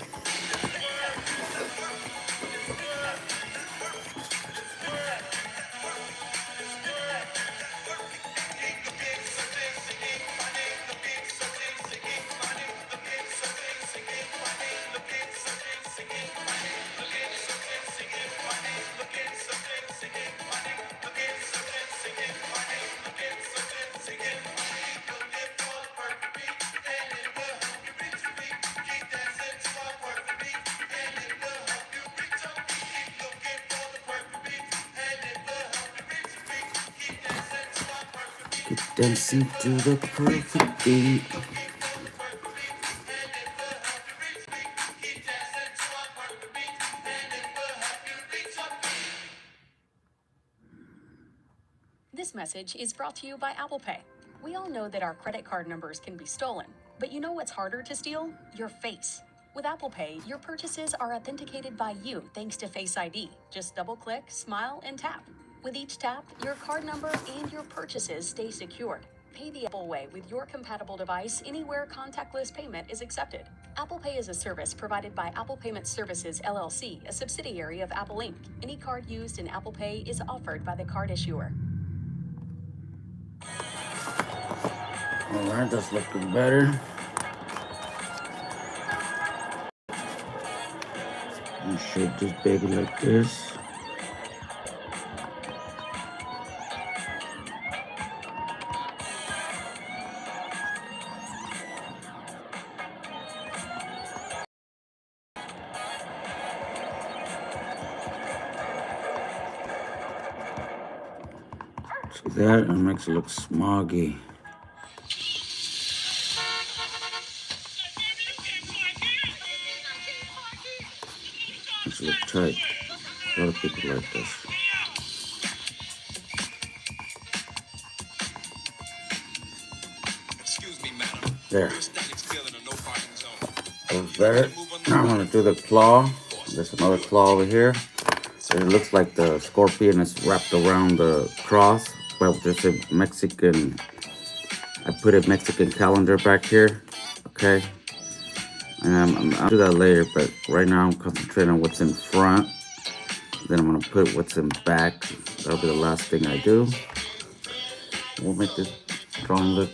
Keep dancing to the perfect beat. This message is brought to you by Apple Pay. We all know that our credit card numbers can be stolen, but you know what's harder to steal? Your face. With Apple Pay, your purchases are authenticated by you thanks to Face ID. Just double-click, smile, and tap. With each tap, your card number and your purchases stay secured. Pay the Apple way with your compatible device anywhere contactless payment is accepted. Apple Pay is a service provided by Apple Payment Services, LLC, a subsidiary of Apple Inc. Any card used in Apple Pay is offered by the card issuer. All right, that's looking better. You shape this baby like this. So that makes it look smoggy. Makes it look tight. A lot of people like this. There. That was better. Now I'm gonna do the claw. There's another claw over here. It looks like the scorpion is wrapped around the cross. Well, there's a Mexican. I put a Mexican calendar back here. Okay. And I'll do that later, but right now I'm concentrating on what's in front. Then I'm gonna put what's in back. That'll be the last thing I do. We'll make this drawing look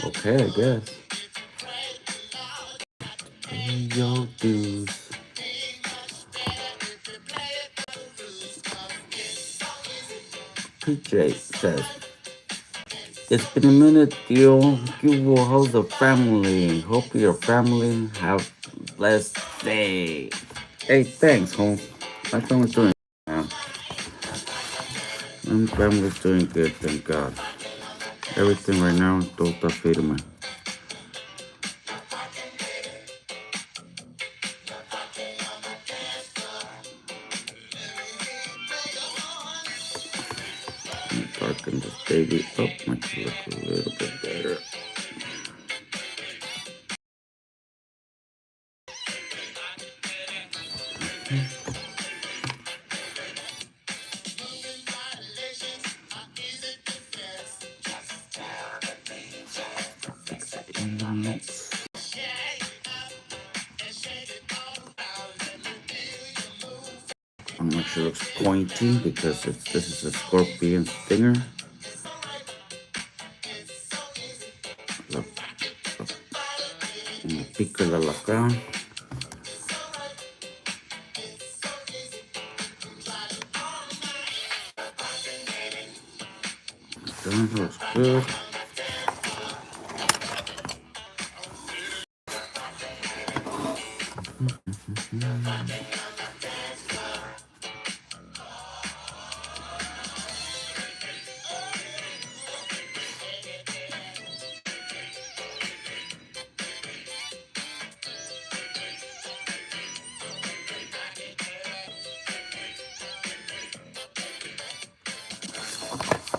okay, I guess. Pay your dues. PJ says, it's been a minute, yo. How's the family? Hope your family have a blessed day. Hey, thanks, home. My family's doing good, man. My family's doing good, thank God. Everything right now, todo está firme. Darken this baby up, makes it look a little bit better. She looks pointy because this is a scorpion stinger. La, una pica de alacrán. That looks good.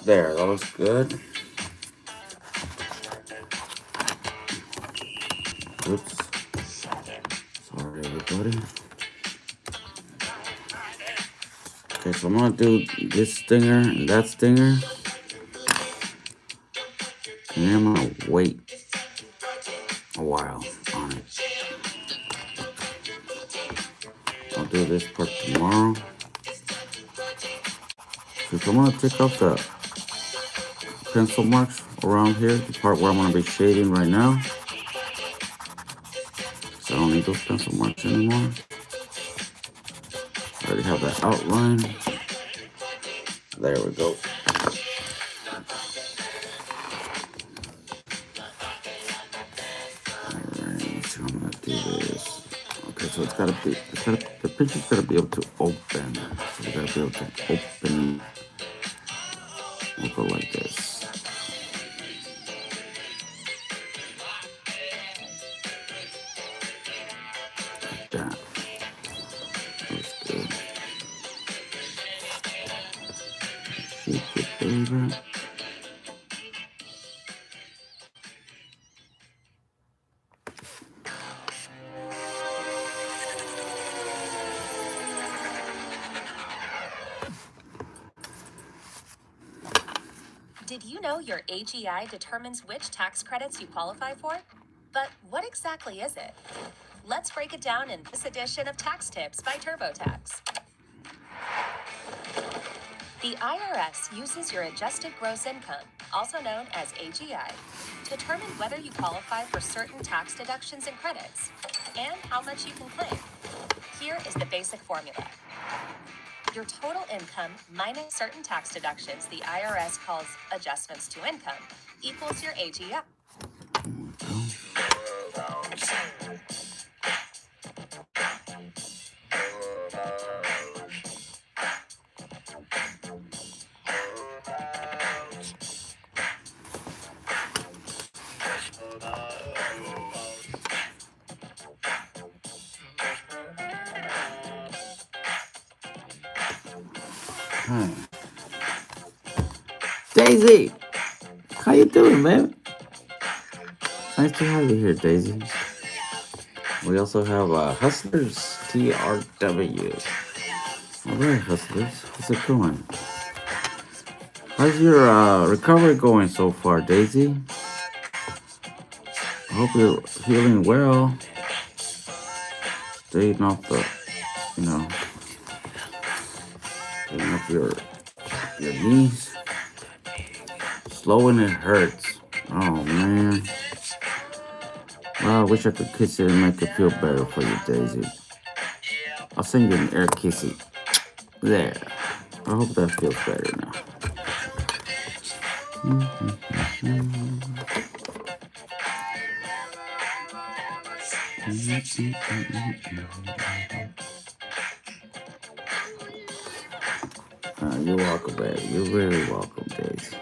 There, that looks good. Oops. Sorry, everybody. Okay, so I'm gonna do this stinger and that stinger. And then I'm gonna wait a while on it. I'll do this part tomorrow. So I'm gonna take off the pencil marks around here, the part where I'm gonna be shading right now. So I don't need those pencil marks anymore. I already have that outline. There we go. Alright, so I'm gonna do this. Okay, so the picture's gotta be able to open. So we gotta be able to open. We'll go like this. Like that. Looks good. Shake it, baby. Did you know your AGI determines which tax credits you qualify for? But what exactly is it? Let's break it down in this edition of Tax Tips by TurboTax. The IRS uses your adjusted gross income, also known as AGI, to determine whether you qualify for certain tax deductions and credits, and how much you can claim. Here is the basic formula. Your total income minus certain tax deductions the IRS calls adjustments to income equals your AGI. Hi. Daisy, how you doing, man? Nice to have you here, Daisy. We also have Hustlers TRW. All right, Hustlers, how's it going? How's your recovery going so far, Daisy? I hope you're healing well. Staying off the, staying off your knees. Slowing it hurts. Oh man. Well, I wish I could kiss it and make it feel better for you, Daisy. I'll send you an air kissy. There. I hope that feels better now. You're welcome, baby. You're very welcome, Daisy.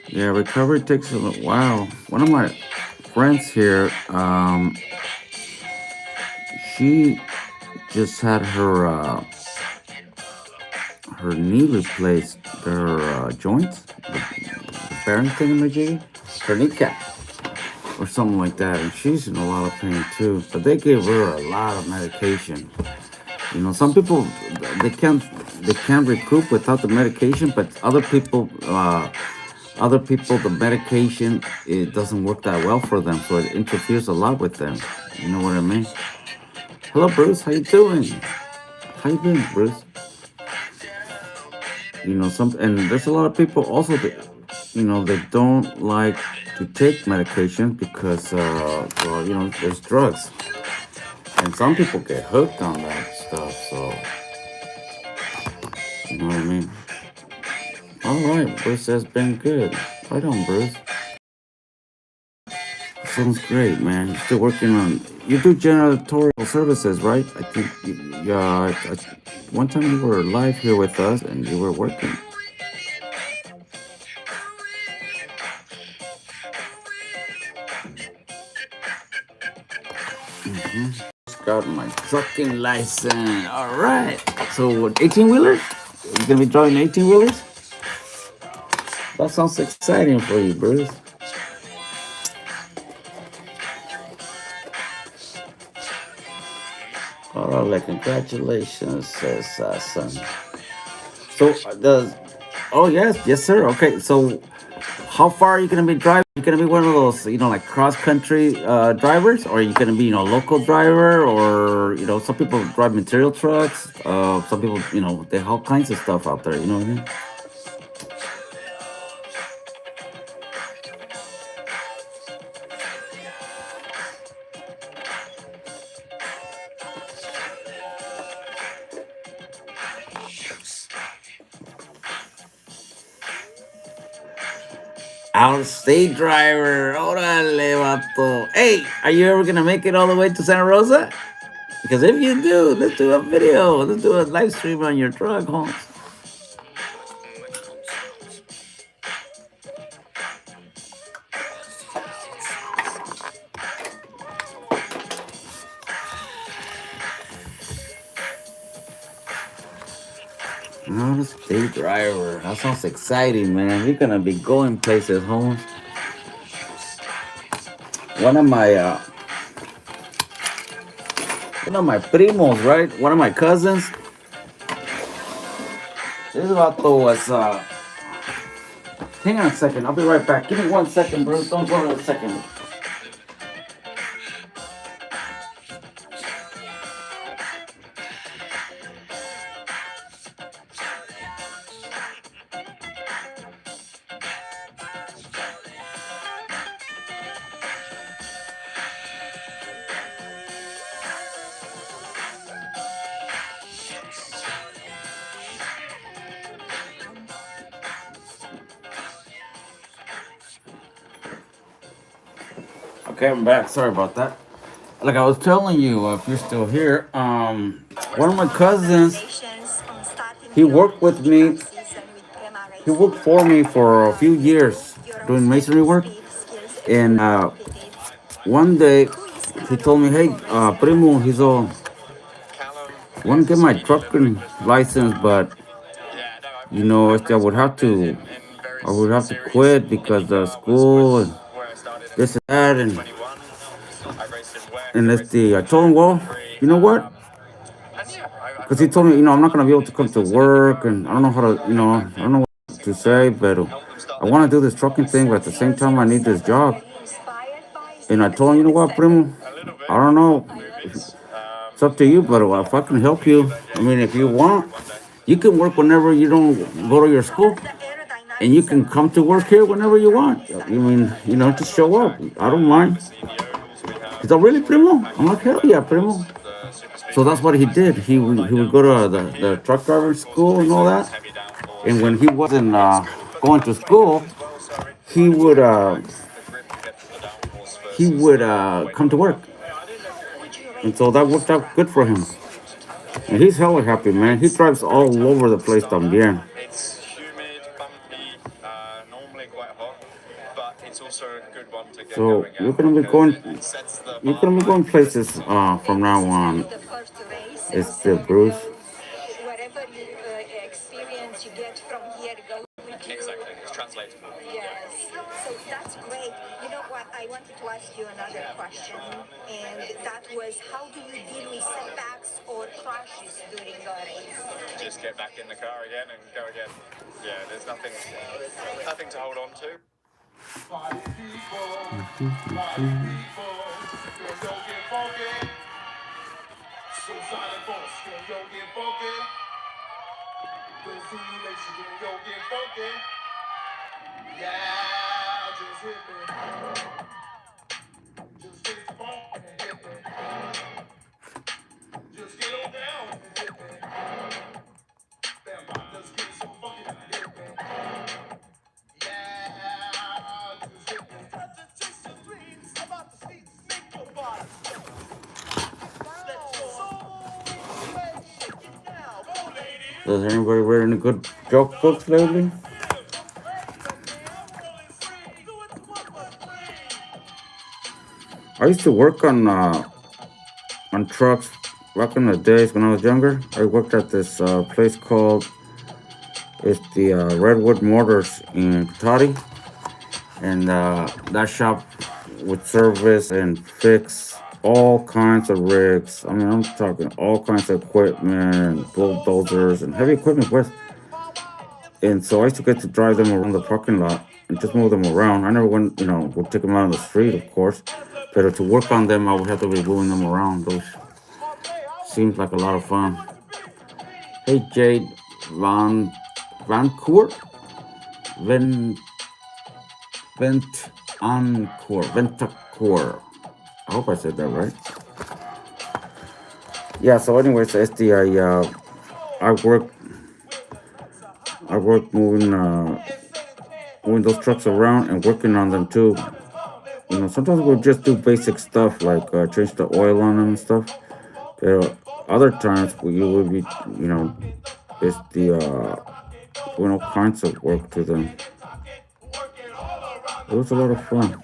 Yeah, recovery takes a little while. One of my friends here, she just had her knee replaced, her joints, the bearing thingamajig, her kneecap, or something like that, and she's in a lot of pain too. But they gave her a lot of medication. Some people they can't recoup without the medication, but other people Other people, the medication, it doesn't work that well for them, so it interferes a lot with them. You know what I mean? Hello, Bruce. How you doing? How you been, Bruce? And there's a lot of people also that, they don't like to take medication because, well, there's drugs, and some people get hooked on that stuff. So, you know what I mean? All right, Bruce has been good. Right on, Bruce. Sounds great, man. You're still working on. You do janitorial services, right? I think. Yeah. One time you were live here with us, and you were working. Got my trucking license. All right. So, what, 18 wheelers? You gonna be driving 18 wheelers? That sounds exciting for you, Bruce. All right, congratulations, says son. So, does. Oh yes, yes, sir. Okay, so how far are you gonna be driving? You gonna be one of those, like cross country drivers, or are you gonna be, local driver, or some people drive material trucks. Some people, they have all kinds of stuff out there. You know what I mean? Out of state driver. Órale, vato. Hey, are you ever gonna make it all the way to Santa Rosa? Because if you do, let's do a video. Let's do a live stream on your truck, Holmes. Out of state driver. That sounds exciting, man. You're gonna be going places, Holmes. One of my primos, right? One of my cousins. This vato was hang on a second, I'll be right back. Give me 1 second, Bruce. Don't go to a second. Okay, I'm back. Sorry about that. Like I was telling you, if you're still here, one of my cousins, he worked with me. He worked for me for a few years doing masonry work, and one day he told me, "Hey, primo, he's all want to get my trucking license, but I would have to quit because the school and this and that, and I told him, well, you know what? Because he told me, I'm not gonna be able to come to work, and I don't know how to, I don't know what to say, but I want to do this trucking thing, but at the same time, I need this job. And I told him, you know what, primo? I don't know. It's up to you, but if I can help you, I mean, if you want, you can work whenever you don't go to your school, and you can come to work here whenever you want. I mean, just show up. I don't mind. He's like, really, primo? I'm like, hell yeah, primo. So that's what he did. He would go to the truck driver school and all that. And when he wasn't going to school, he would come to work. And so that worked out good for him. And he's hella happy, man. He drives all over the place también. So you're gonna be going places from now on. It's the Bruce. Whatever experience you get from here, go with you. Exactly, it's translatable. Yes. So that's great. You know what? I wanted to ask you another question, and that was, how do you deal with setbacks or crashes during a race? just get back in the car again and go again. Yeah, there's nothing to hold on to. Party people, don't get funky. Suicide folks, don't get funky. The simulation, don't get funky. Yeah, just hit me. Just face the phone and hit me. Just get on down and hit me. Damn, I'm just getting so funky and hit me. Yeah, just hit me. Touch and chase your dreams about the streets, make your body sweat. Let your soul sweat, shake it now. Go, ladies. Does anybody read any good joke books lately? I used to work on trucks back in the days when I was younger. I worked at this place called the Redwood Motors in Cotati, and that shop would service and fix all kinds of rigs. I mean, I'm talking all kinds of equipment, bulldozers, and heavy equipment with. And so I used to get to drive them around the parking lot and just move them around. I never went, would take them out on the street, of course. But to work on them, I would have to be moving them around. Those seems like a lot of fun. Hey, Jade Vancourt? Ventacourt. I hope I said that right. Yeah, so anyways, SD, I work moving those trucks around and working on them too. Sometimes we'll just do basic stuff like change the oil on them and stuff. But other times we will be, it's doing all kinds of work to them. It was a lot of fun.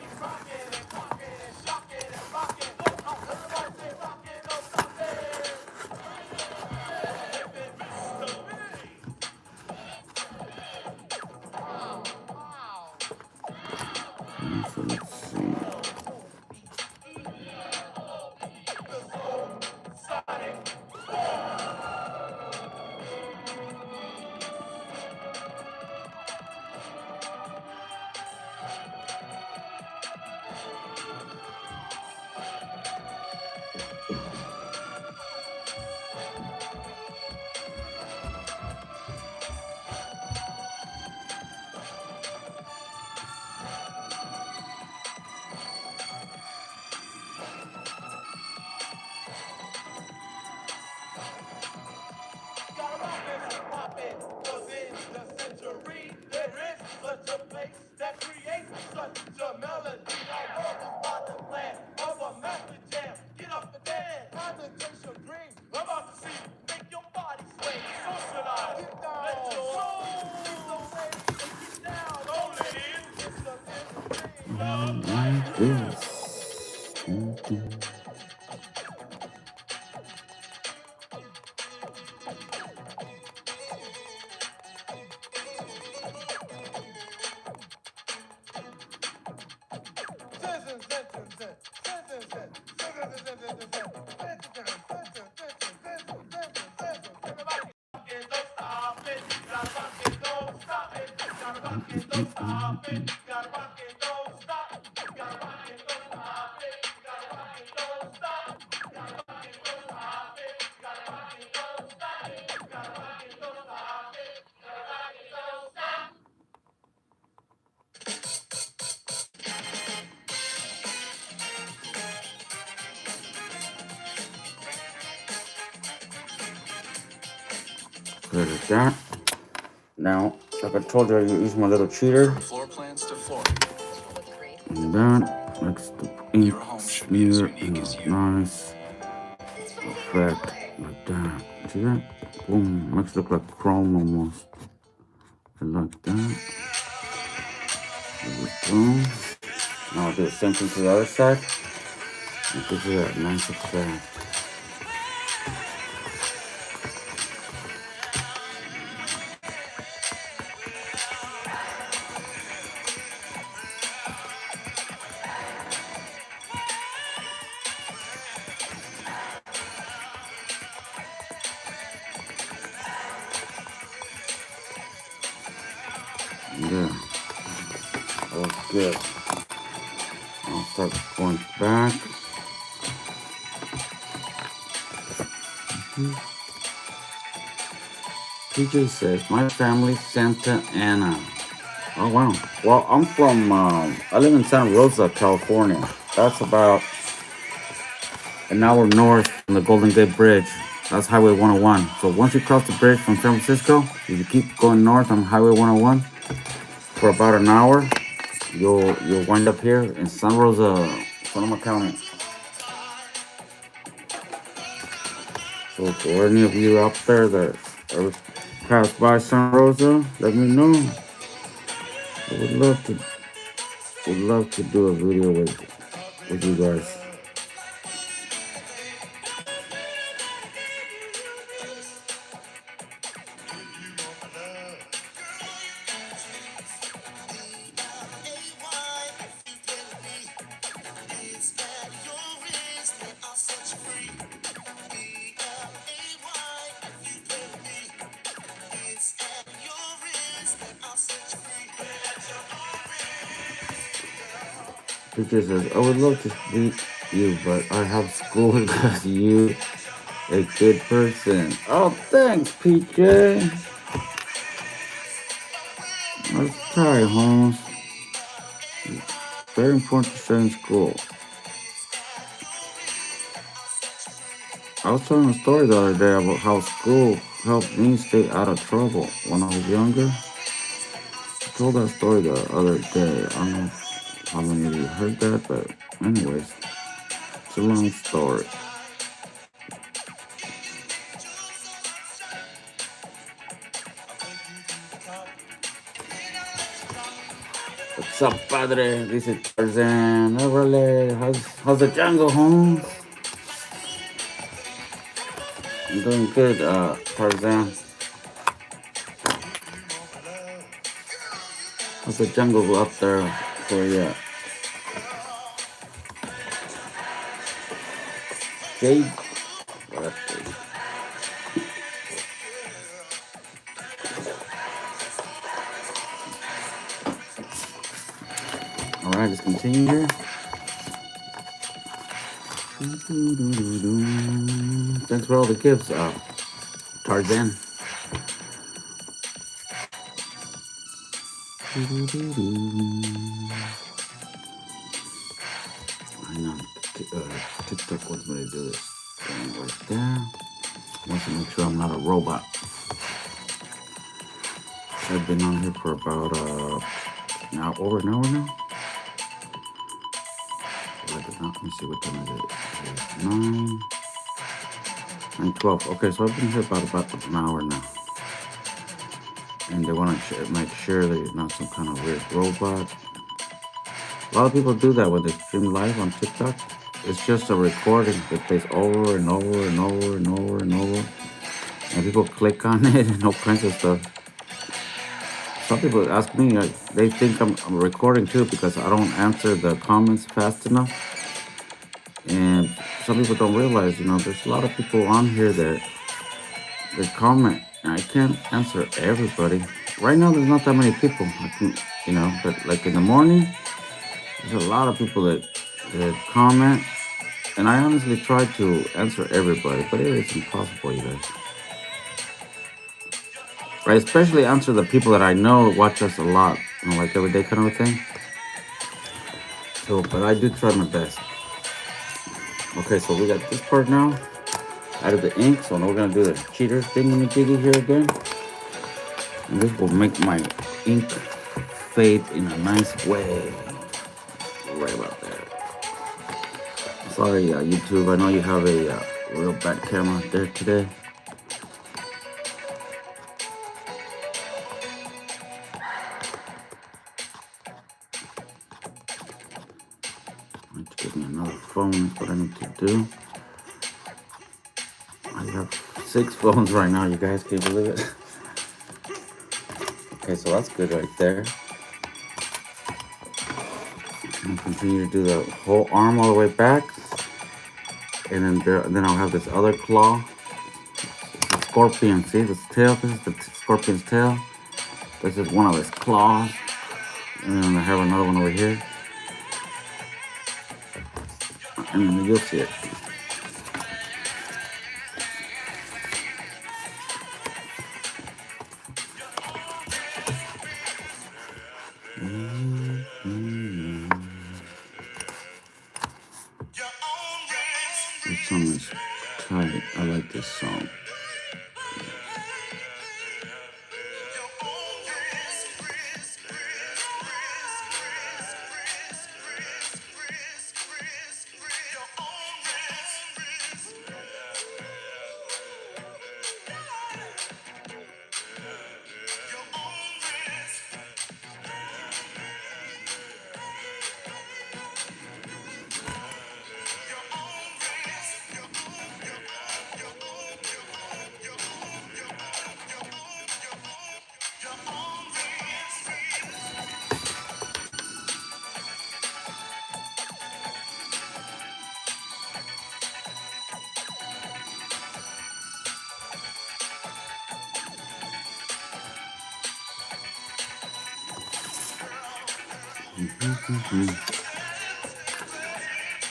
So let's see. Like this. Good at that. Now, like I told you, I use my little cheater. Floor plans to floor. And that makes the ink smear in a nice effect like that. See that? Boom. Makes it look like chrome almost. I like that. There we go. Now I'll do the same thing to the other side. And give you that nice effect. Yeah, that was good. I'll start going back. PJ says, my family, Santa Ana. Oh, wow. Well, I'm from, I live in Santa Rosa, California. That's about an hour north from the Golden Gate Bridge. That's Highway 101. So once you cross the bridge from San Francisco, if you keep going north on Highway 101 for about an hour, you'll wind up here in Santa Rosa, Sonoma County. So for any of you out there that are passed by Santa Rosa, let me know. I would love to do a video with you guys. Teacher says, I would love to meet you, but I have school because you a good person. Oh, thanks, PJ. Let's try, Holmes. Very important to stay in school. I was telling a story the other day about how school helped me stay out of trouble when I was younger. I told that story the other day. I don't know how many of you heard that, but anyways, it's a long story. What's up, padre? This is Tarzan. Órale. How's the jungle, Holmes? I'm doing good, Tarzan. How's the jungle up there for you? Jade? What? Alright, let's continue here. Thanks for all the gifts, Tarzan. I know TikTok wants me to do this thing right there. Wants to make sure I'm not a robot. I've been on here for about now over an hour now. Let me see what time it is. 9 and 12. Okay, so I've been here about an hour now. And they want to make sure that you're not some kind of weird robot. A lot of people do that when they stream live on TikTok. It's just a recording that plays over and over and over and over and over. And people click on it and all kinds of stuff. Some people ask me, they think I'm recording too because I don't answer the comments fast enough. And some people don't realize, there's a lot of people on here that comment. And I can't answer everybody. Right now, there's not that many people. But like in the morning, there's a lot of people that comment. And I honestly try to answer everybody, but it is impossible, you guys. Right, especially answer the people that I know watch us a lot, like every day kind of a thing. So, but I do try my best. Okay, so we got this part now. Out of the ink, so now we're gonna do the cheater thingamajiggy here again. And this will make my ink fade in a nice way. Right about there. Sorry, YouTube, I know you have a real bad camera there today. Give me another phone, that's what I need to do. I have 6 phones right now, you guys, can you believe it? Okay, so that's good right there. And continue to do the whole arm all the way back. And then I'll have this other claw. It's a scorpion, see this tail? This is the scorpion's tail. This is one of his claws. And I have another one over here. And you'll see it. This song is tight. I like this song.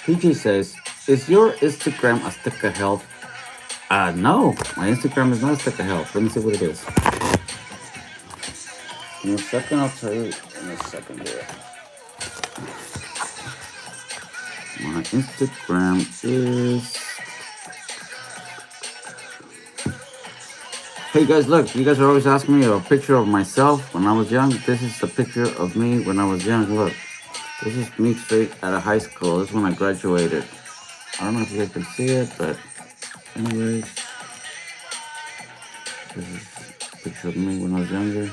PG says, is your Instagram a stick of health? No, my Instagram is not a stick of health. Let me see what it is. In a second, I'll tell you in a second here. My Instagram is... Hey guys, look, you guys are always asking me a picture of myself when I was young. This is the picture of me when I was young. Look, this is me straight out of high school. This is when I graduated. I don't know if you guys can see it, but anyways, this is a picture of me when I was younger.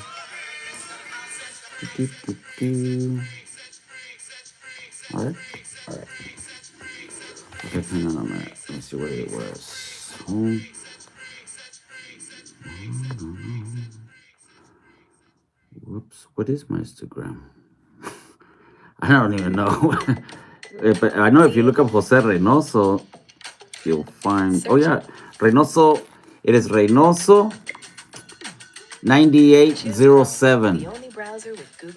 Alright, alright. Okay, hang on a minute. Let me see what it was. Home. Whoops, what is my Instagram? I don't even know. But I know if you look up Jose Reynoso, you'll find. Oh, yeah. Reynoso. It is Reynoso 9807.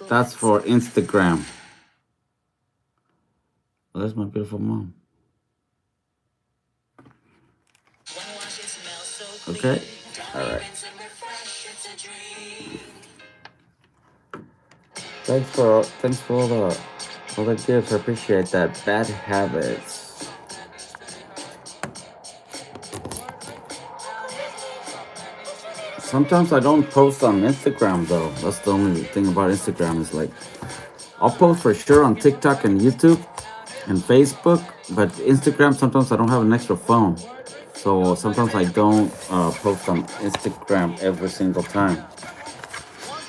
That's for Instagram. Oh, that's my beautiful mom. Okay. All right. Thanks for all the gifts. I appreciate that. Bad habits. Sometimes I don't post on Instagram though. That's the only thing about Instagram is like I'll post for sure on TikTok and YouTube and Facebook, but Instagram sometimes I don't have an extra phone. So sometimes I don't post on Instagram every single time.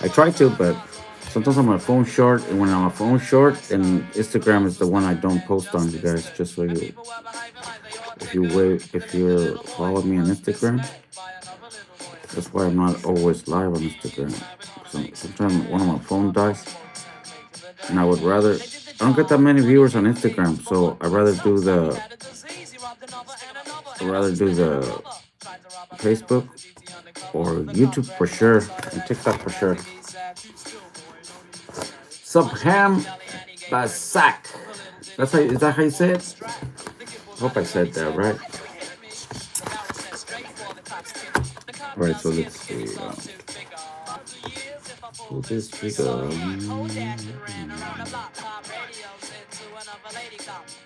I try to, but sometimes I'm on my phone short, and when I'm on my phone short, and Instagram is the one I don't post on, you guys. Just so you, if you follow me on Instagram, that's why I'm not always live on Instagram. Sometimes one of my phone dies, and I would rather. I don't get that many viewers on Instagram, so I'd rather do the Facebook or YouTube for sure, and TikTok for sure. Subham Basak. Is that how you say it? I hope I said that right. Alright, so let's see. Pull this trigger.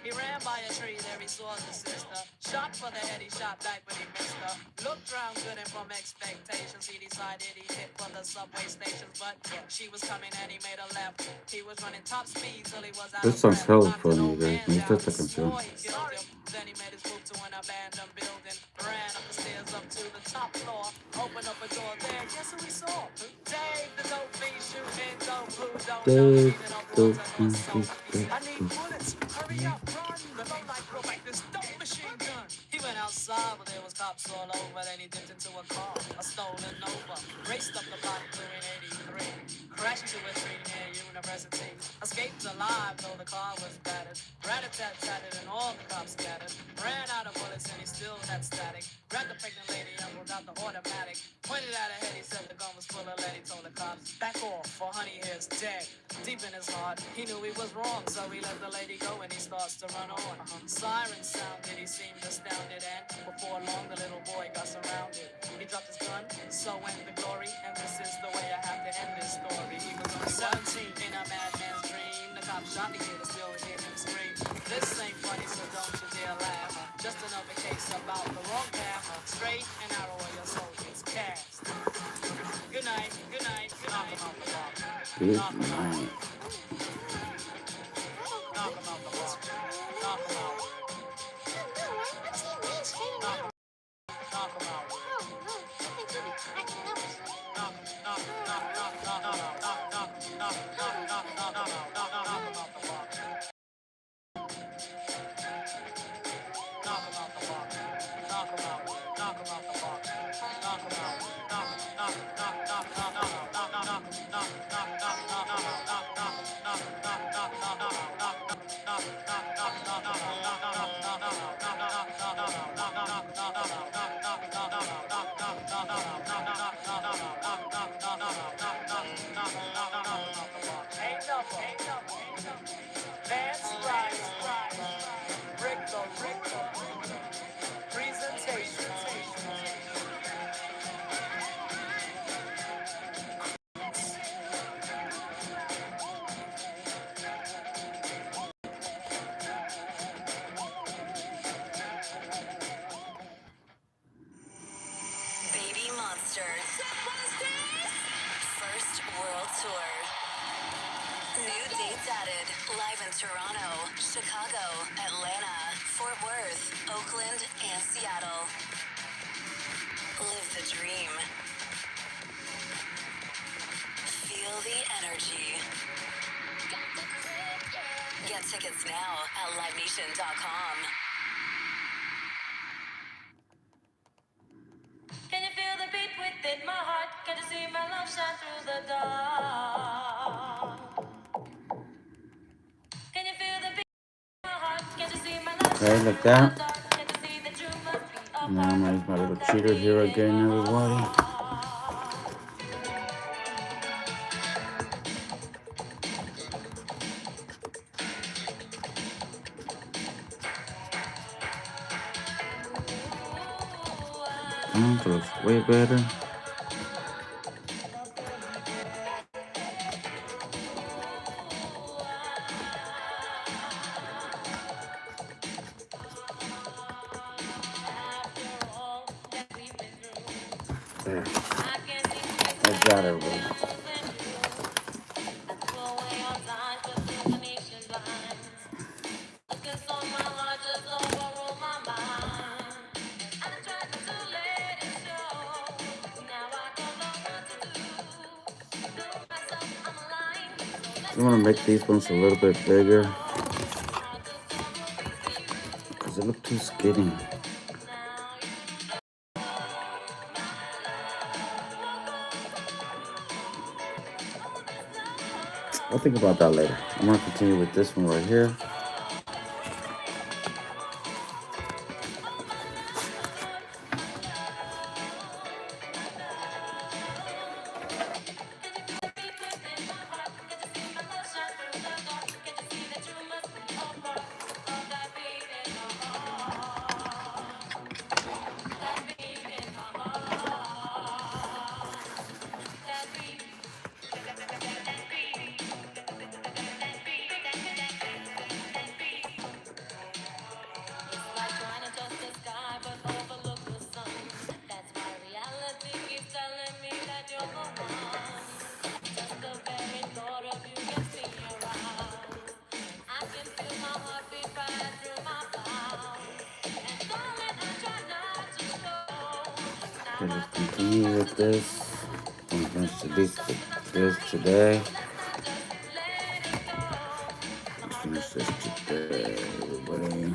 He ran by a tree, there he saw the sister. Shot for the head, he shot back, but he missed her. Looked round good and from expectations, he decided he hit for the subway stations. But she was coming and he made a left. He was running top speed till he was out. This song's hella funny, guys. Me está esta canción. Then he made his move to an abandoned building. Ran up the stairs up to the top floor. Opened up a door there, guess who he saw? Dave, the dope fiend shooting dope, who don't I need bullets, hurry up, run. The low light broke like this dope machine gun. He went outside, but there was cops all over. Then he dipped into a car, a stolen Nova. Raced up the block doing 83. Crashed into a tree near University. Escaped alive, though the car was battered. Rat-a-tat-tatted and all the cops scattered. Ran out of bullets and he still had static. Grabbed the pregnant lady and pulled out the automatic. Pointed at her head, he said the gun was full of lead. He told the cops, back next day. Deep in his heart, he knew he was wrong, so he let the lady go and he starts to run on. Sirens sounded, he seemed astounded, and before long the little boy got surrounded. He dropped his gun, so went the glory, and this is the way I have to end this story. He was only 17 in a madman's dream. The cop shot the kid and still hear him scream. This ain't funny, so don't you dare laugh. Just another case about the wrong path. Straight and narrow where your soul gets cast. Good night, good night, good night. Knock him out the block. Good Knock him out. night. Knock him out the block. Knock him out. Knock him out. That's right. Rick, presentation. Baby Monsters. First World Tour. New dates added. Live in Toronto, Chicago, Atlanta, Fort Worth, Oakland, and Seattle. Live the dream. Feel the energy. Get tickets now at livenation.com. Can you feel the beat within my heart? Can you see my love shine through the dark? Can you feel the beat in my heart? Can you see my love Okay, shine like through that. the dark? Can you see that you must be a Now I'm part gonna use my of little that cheater here beat in again, my everybody. heart? That looks way better. There. Like that, everybody. I want to make these ones a little bit bigger because they look too skinny. I'll think about that later. I'm gonna continue with this one right here. Okay, let's continue with this. I'm gonna finish this today. Let's finish this today, everybody.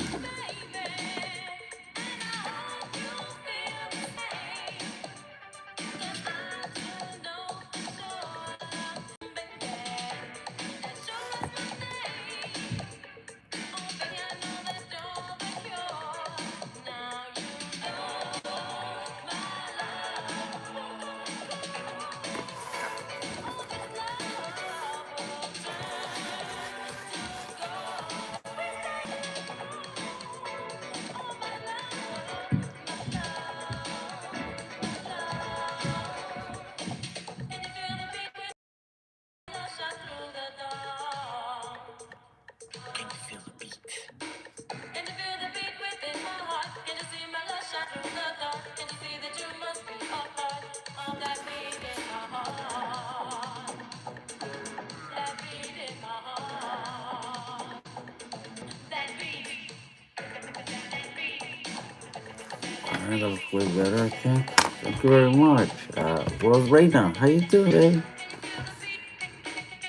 right, that was way better, I think. Thank you very much. Where's Reina? How you doing, babe?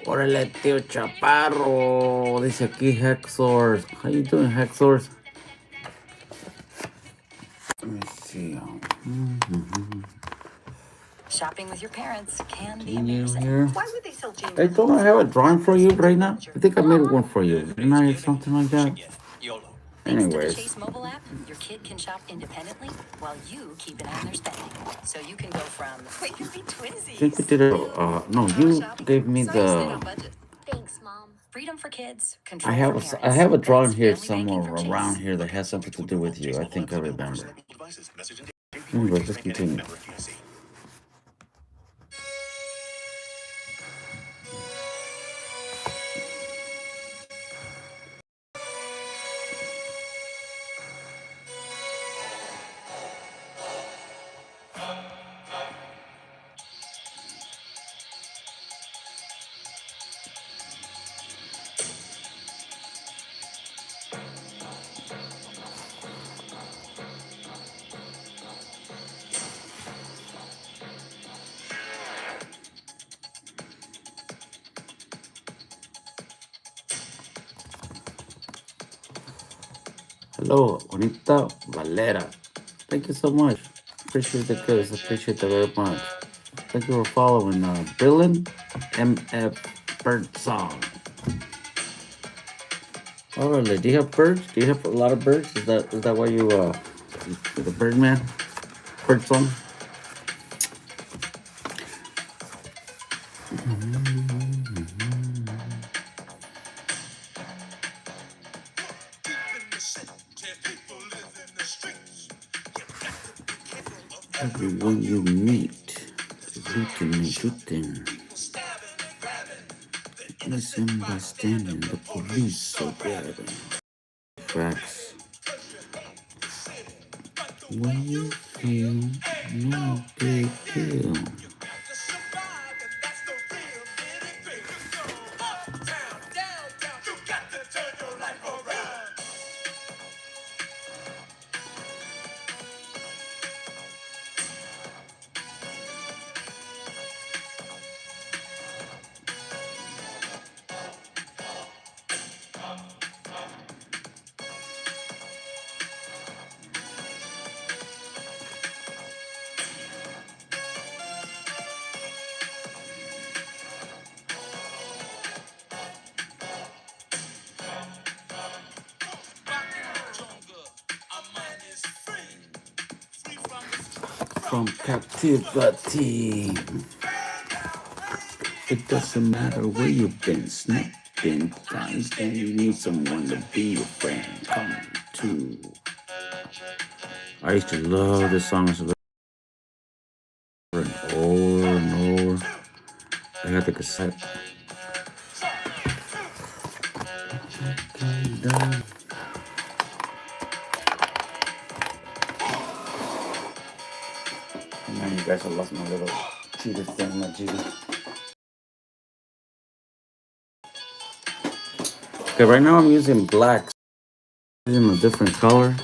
Órale, tío Chaparro. Dice aquí Hexors. How you doing, Hexors? Let me see. Shopping with your parents can be Can you amazing. hear? Why would they sell James? Hey, don't I have a drawing for you right now? I think I made one for you. Didn't I? Something like that? Thanks to the Anyways. Chase mobile app, your kid can shop independently while you keep an eye on their spending. So you can go from We can be I think we twinsies. did it. No, you gave me Sorry, stayed the. on budget. Thanks, Mom. freedom for kids, I control have for a, I parents. have a drawing That's here family banking somewhere from around Chase. here that has something to do with you. I think I remember. Anyways, let's continue. Hello, Juanita Valera. Thank you so much. Appreciate the gifts. Appreciate that very much. Thank you for following Billin MF Bird Song. Oh really? Do you have birds? Do you have a lot of birds? Is that why you the bird man? Bird song? Everyone you meet, looting and shooting. Listen by standing, the police so grabbing. Facts. When you feel no big deal. From captivity. It doesn't matter where you've been, snapping times, and you need someone to be your friend. Come to. I used to love this song over and over and over. I had the cassette. Man, you guys, I lost my little cheater thing, my cheater. Okay, right now I'm using black. Using a different color.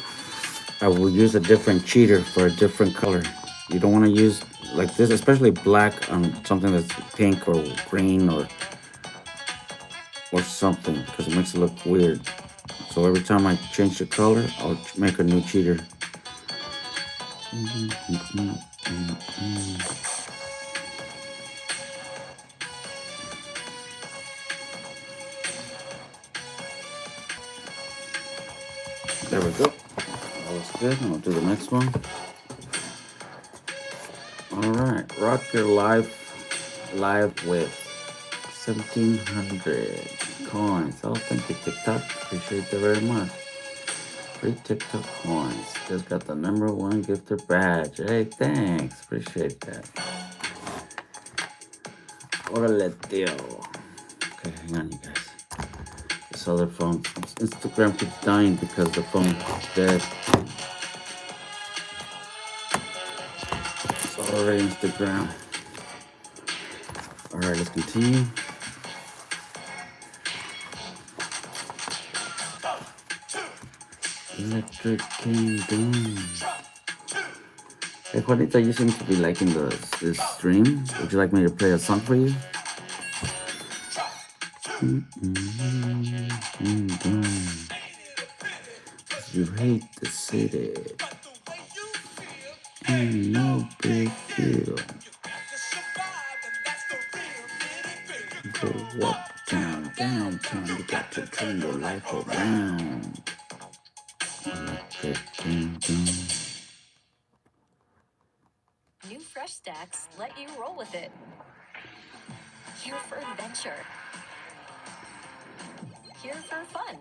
I will use a different cheater for a different color. You don't want to use like this, especially black on something that's pink or green or something, because it makes it look weird. So every time I change the color, I'll make a new cheater. There we go. That looks good. I'll do the next one. All right, rock your live with 1,700 coins. Oh, thank you, TikTok. Appreciate that very much. Free TikTok coins. Just got the #1 gifter badge. Hey, thanks. Appreciate that. Órale, tío. Okay, hang on, you guys. This other phone. Instagram keeps dying because the phone is dead. Sorry, Instagram. All right, let's continue. Electric Kingdom. Hey, Juanita, you seem to be liking this stream. Would you like me to play a song for you? You hate the city. Ain't no big deal. Go uptown, downtown. You got to turn your life around. New Fresh Stacks let you roll with it. Here for adventure. Here for fun.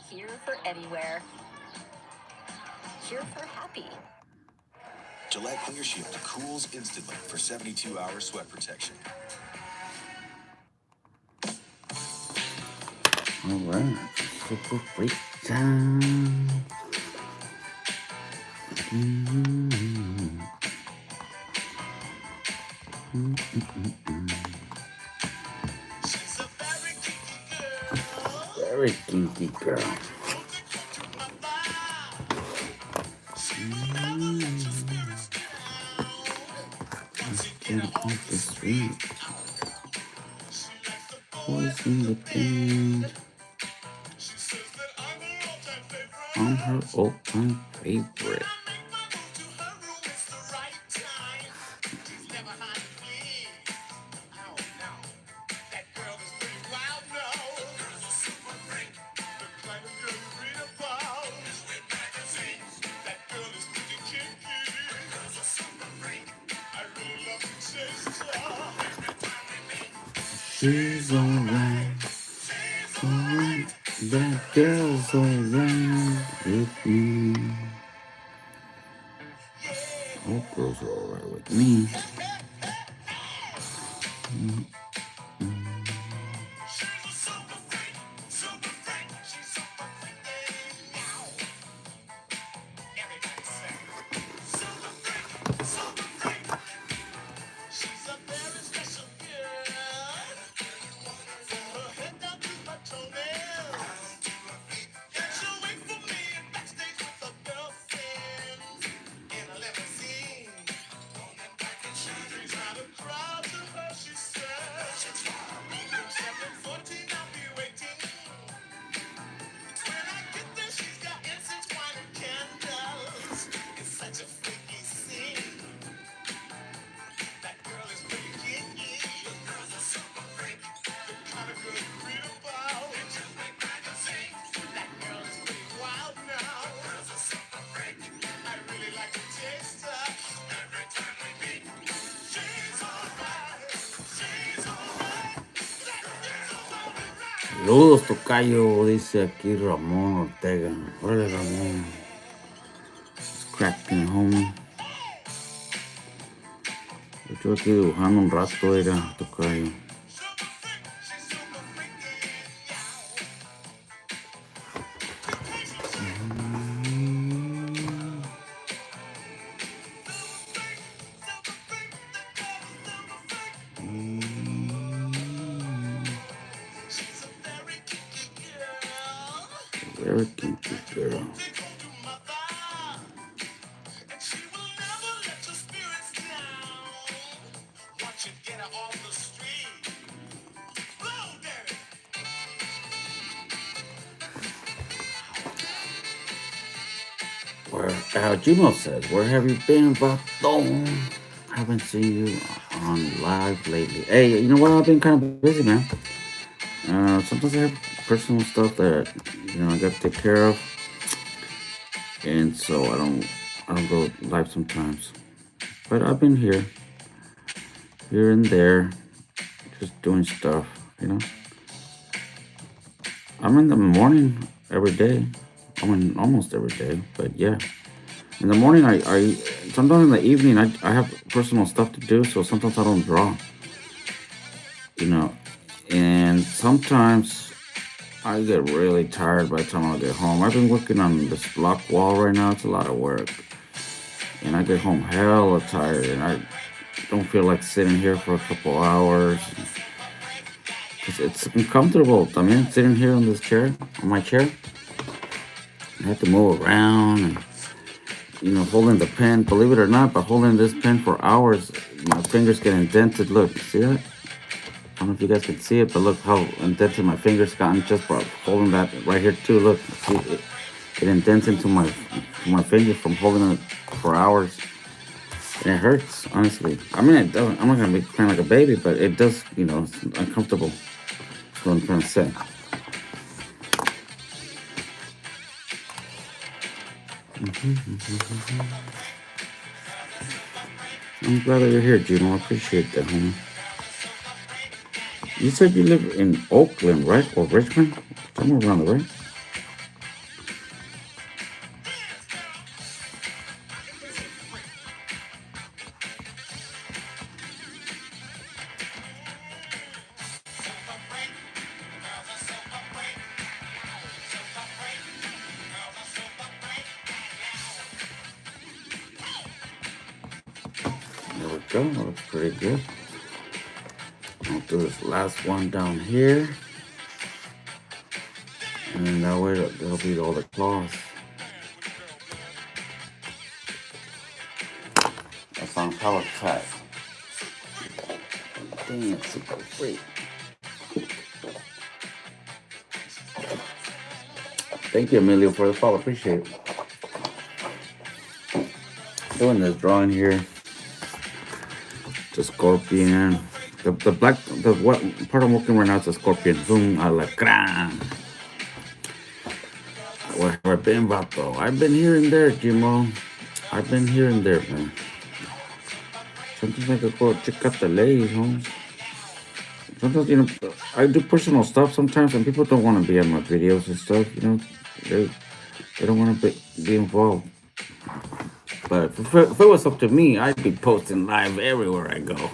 Here for anywhere. Here for happy. Gillette Clear Shield cools instantly for 72-hour sweat protection. All right, super freak time. Very kinky girl. Get off the street. Boys in the band. I'm her all-time favorite. She's alright. Alright. That girl's alright with me. All girls are alright with me. Saludos, tocayo, dice aquí Ramón Ortega. Órale, Ramón. It's cracking, homie. Estoy aquí dibujando un rato, era tocayo. Very kinky girl. Gmail says, where have you been, Vato? Haven't seen you on live lately. Hey, you know what? I've been kind of busy, man. Sometimes I have personal stuff that I got to take care of, and so I don't go live sometimes. But I've been here and there, just doing stuff. I'm in the morning every day. I mean, almost every day, but yeah. In the morning, I sometimes in the evening, I have personal stuff to do, so sometimes I don't draw. And sometimes I get really tired by the time I get home. I've been working on this block wall right now. It's a lot of work. And I get home hella tired, and I don't feel like sitting here for a couple hours. Because it's uncomfortable. I mean, sitting here on this chair, on my chair. I have to move around, and holding the pen. Believe it or not, but holding this pen for hours, my fingers get indented. Look, see that? I don't know if you guys can see it, but look how indented my fingers gotten just by holding that right here too. Look, see it indents into my finger from holding it for hours. And it hurts, honestly. I mean, it doesn't. I'm not gonna be crying like a baby, but it does. It's uncomfortable. That's what I'm trying to say. I'm glad that you're here, Gino. I appreciate that, homie. You said you live in Oakland, right? Or Richmond? Somewhere around there, right? There we go. That looks pretty good. I'll do this last one down here. And then that way that'll be all the claws. That sounds hella tight. Dang, it's super free. Thank you, Emilio, for the follow. Appreciate it. Doing this drawing here. The scorpion. The black, what part I'm working right now is a scorpion. Zoom alacrán. Where have I been, vato? I've been here and there, Jimo. I've been here and there, man. Sometimes I could go check out the ladies, homes. Sometimes, I do personal stuff sometimes, and people don't want to be on my videos and stuff, They don't want to be involved. But if it was up to me, I'd be posting live everywhere I go.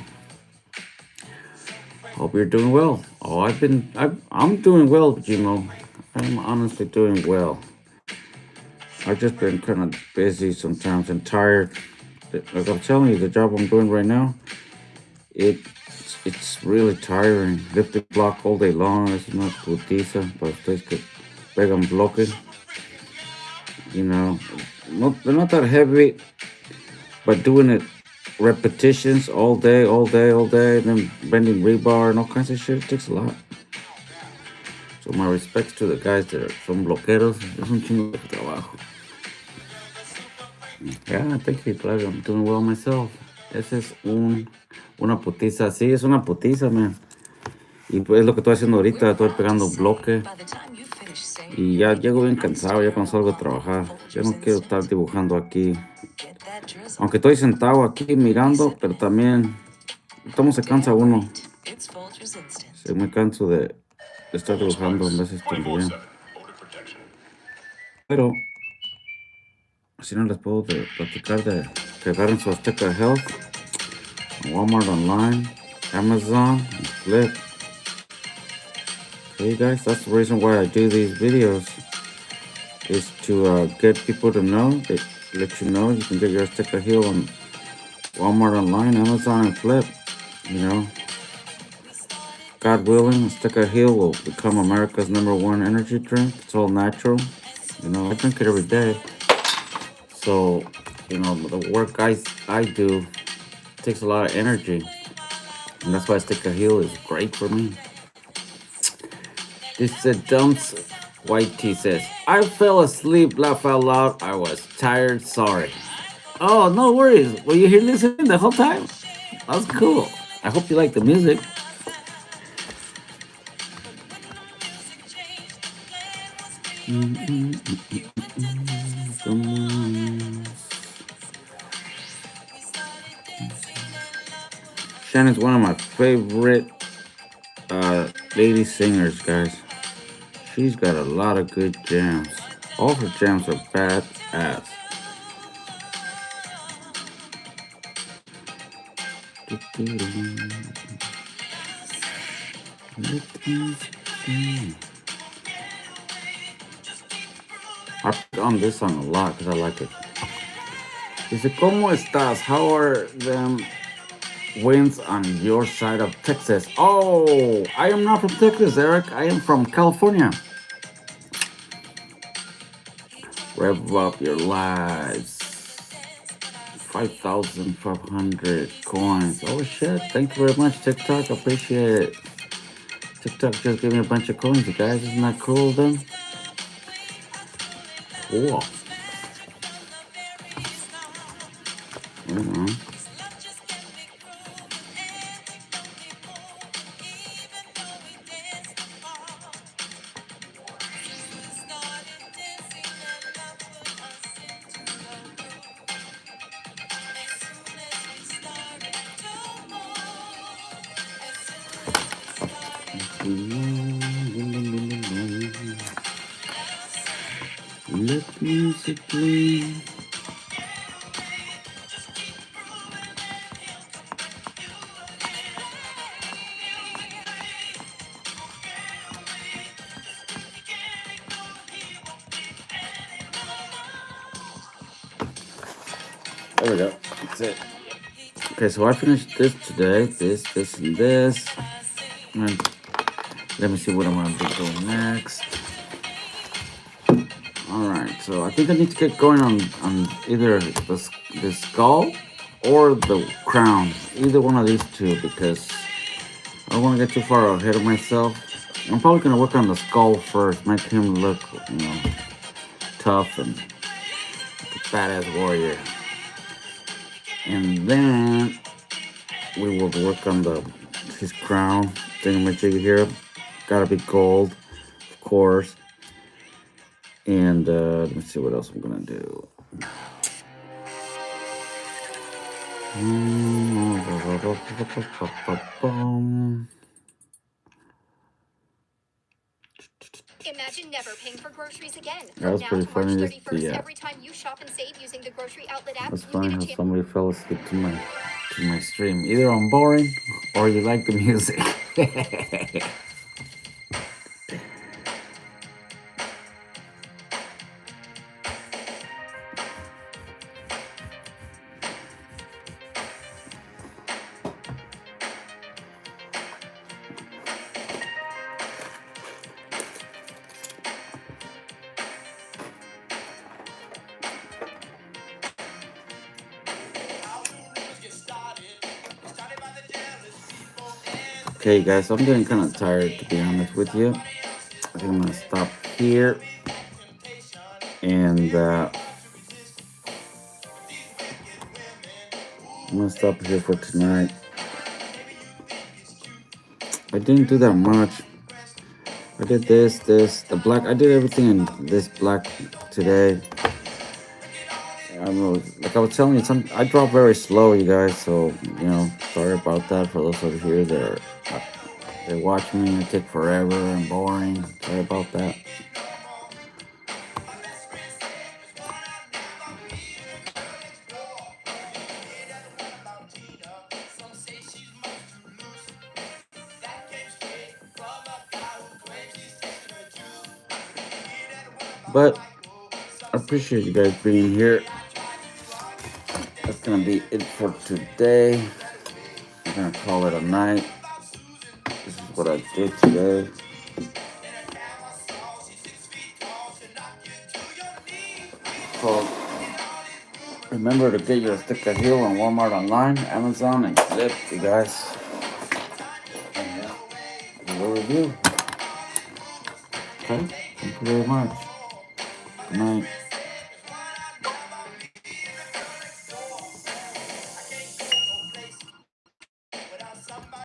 Hope you're doing well. Oh, I'm doing well, Jimo. I'm honestly doing well. I've just been kind of busy sometimes and tired. Like I'm telling you, the job I'm doing right now, it's really tiring. Lifting block all day long. It's not putiza, but ustedes que pegan bloques. They're not that heavy, but doing it repetitions all day, and then bending rebar and all kinds of shit, it takes a lot. So my respects to the guys that are son bloqueros. Es un chingo de trabajo. Yeah, thank you, claro. I'm doing well myself. Ese es una putiza. Sí, es una putiza, man. Y pues es lo que estoy haciendo ahorita. Estoy pegando bloque. Y ya llego bien cansado ya cuando salgo a trabajar. Yo no quiero estar dibujando aquí. Aunque estoy sentado aquí mirando, pero también ¿cómo se cansa uno? Sí, me canso de estar dibujando en veces también. Pero si no les puedo platicar de que agarren su Azteca Health, Walmart Online, Amazon, and Flip. Okay, guys, that's the reason why I do these videos, is to get people to know, let you know you can get your Azteca Heal on Walmart Online, Amazon, and Flip. God willing, Azteca Heal will become America's #1 energy drink. It's all natural. I drink it every day. So, the work I do takes a lot of energy. And that's why Azteca Heal is great for me. This Dumps White Tea says, I fell asleep, laugh out loud. I was tired, sorry. Oh, no worries. Were you here listening the whole time? That's cool. I hope you like the music. Shannon's one of my favorite lady singers, guys. She's got a lot of good jams. All her jams are badass. I put on this song a lot because I like it. Dice, ¿cómo estás? How are them winds on your side of Texas? Oh, I am not from Texas, Eric. I am from California. Rev up your lives. 5,500 coins. Oh shit! Thank you very much, TikTok. Appreciate it. TikTok just gave me a bunch of coins, you guys. Isn't that cool, then? Cool. You know. Let music play. There we go. That's it. Okay, so I finished this today. This, and this. And let me see what I'm gonna be doing next. Alright, so I think I need to get going on either the skull or the crown. Either one of these two, because I don't want to get too far ahead of myself. I'm probably gonna work on the skull first, make him look, tough and like a badass warrior. And then we will work on his crown thingamajig here. Gotta be gold, of course. And let me see what else I'm gonna do. Imagine never paying for groceries again. That was From now pretty to March funny. 31st, every time you shop and save using the grocery outlet app, That's you funny get a how chance. somebody fell asleep to my stream. Either I'm boring or you like the music. Okay, guys, I'm getting kind of tired, to be honest with you. I think I'm gonna stop here, and I'm gonna stop here for tonight. I didn't do that much. I did this, the black. I did everything in this black today. I don't know, like I was telling you, I drop very slow, you guys. So sorry about that for those over here that are they watch me and it take forever and boring. Sorry about that. But I appreciate you guys being here. That's gonna be it for today. I'm gonna call it a night. This is what I did today. So remember to get your stick of heel on Walmart online, Amazon, and Clip, you guys. And leave a review. Okay? Thank you very much. Good night.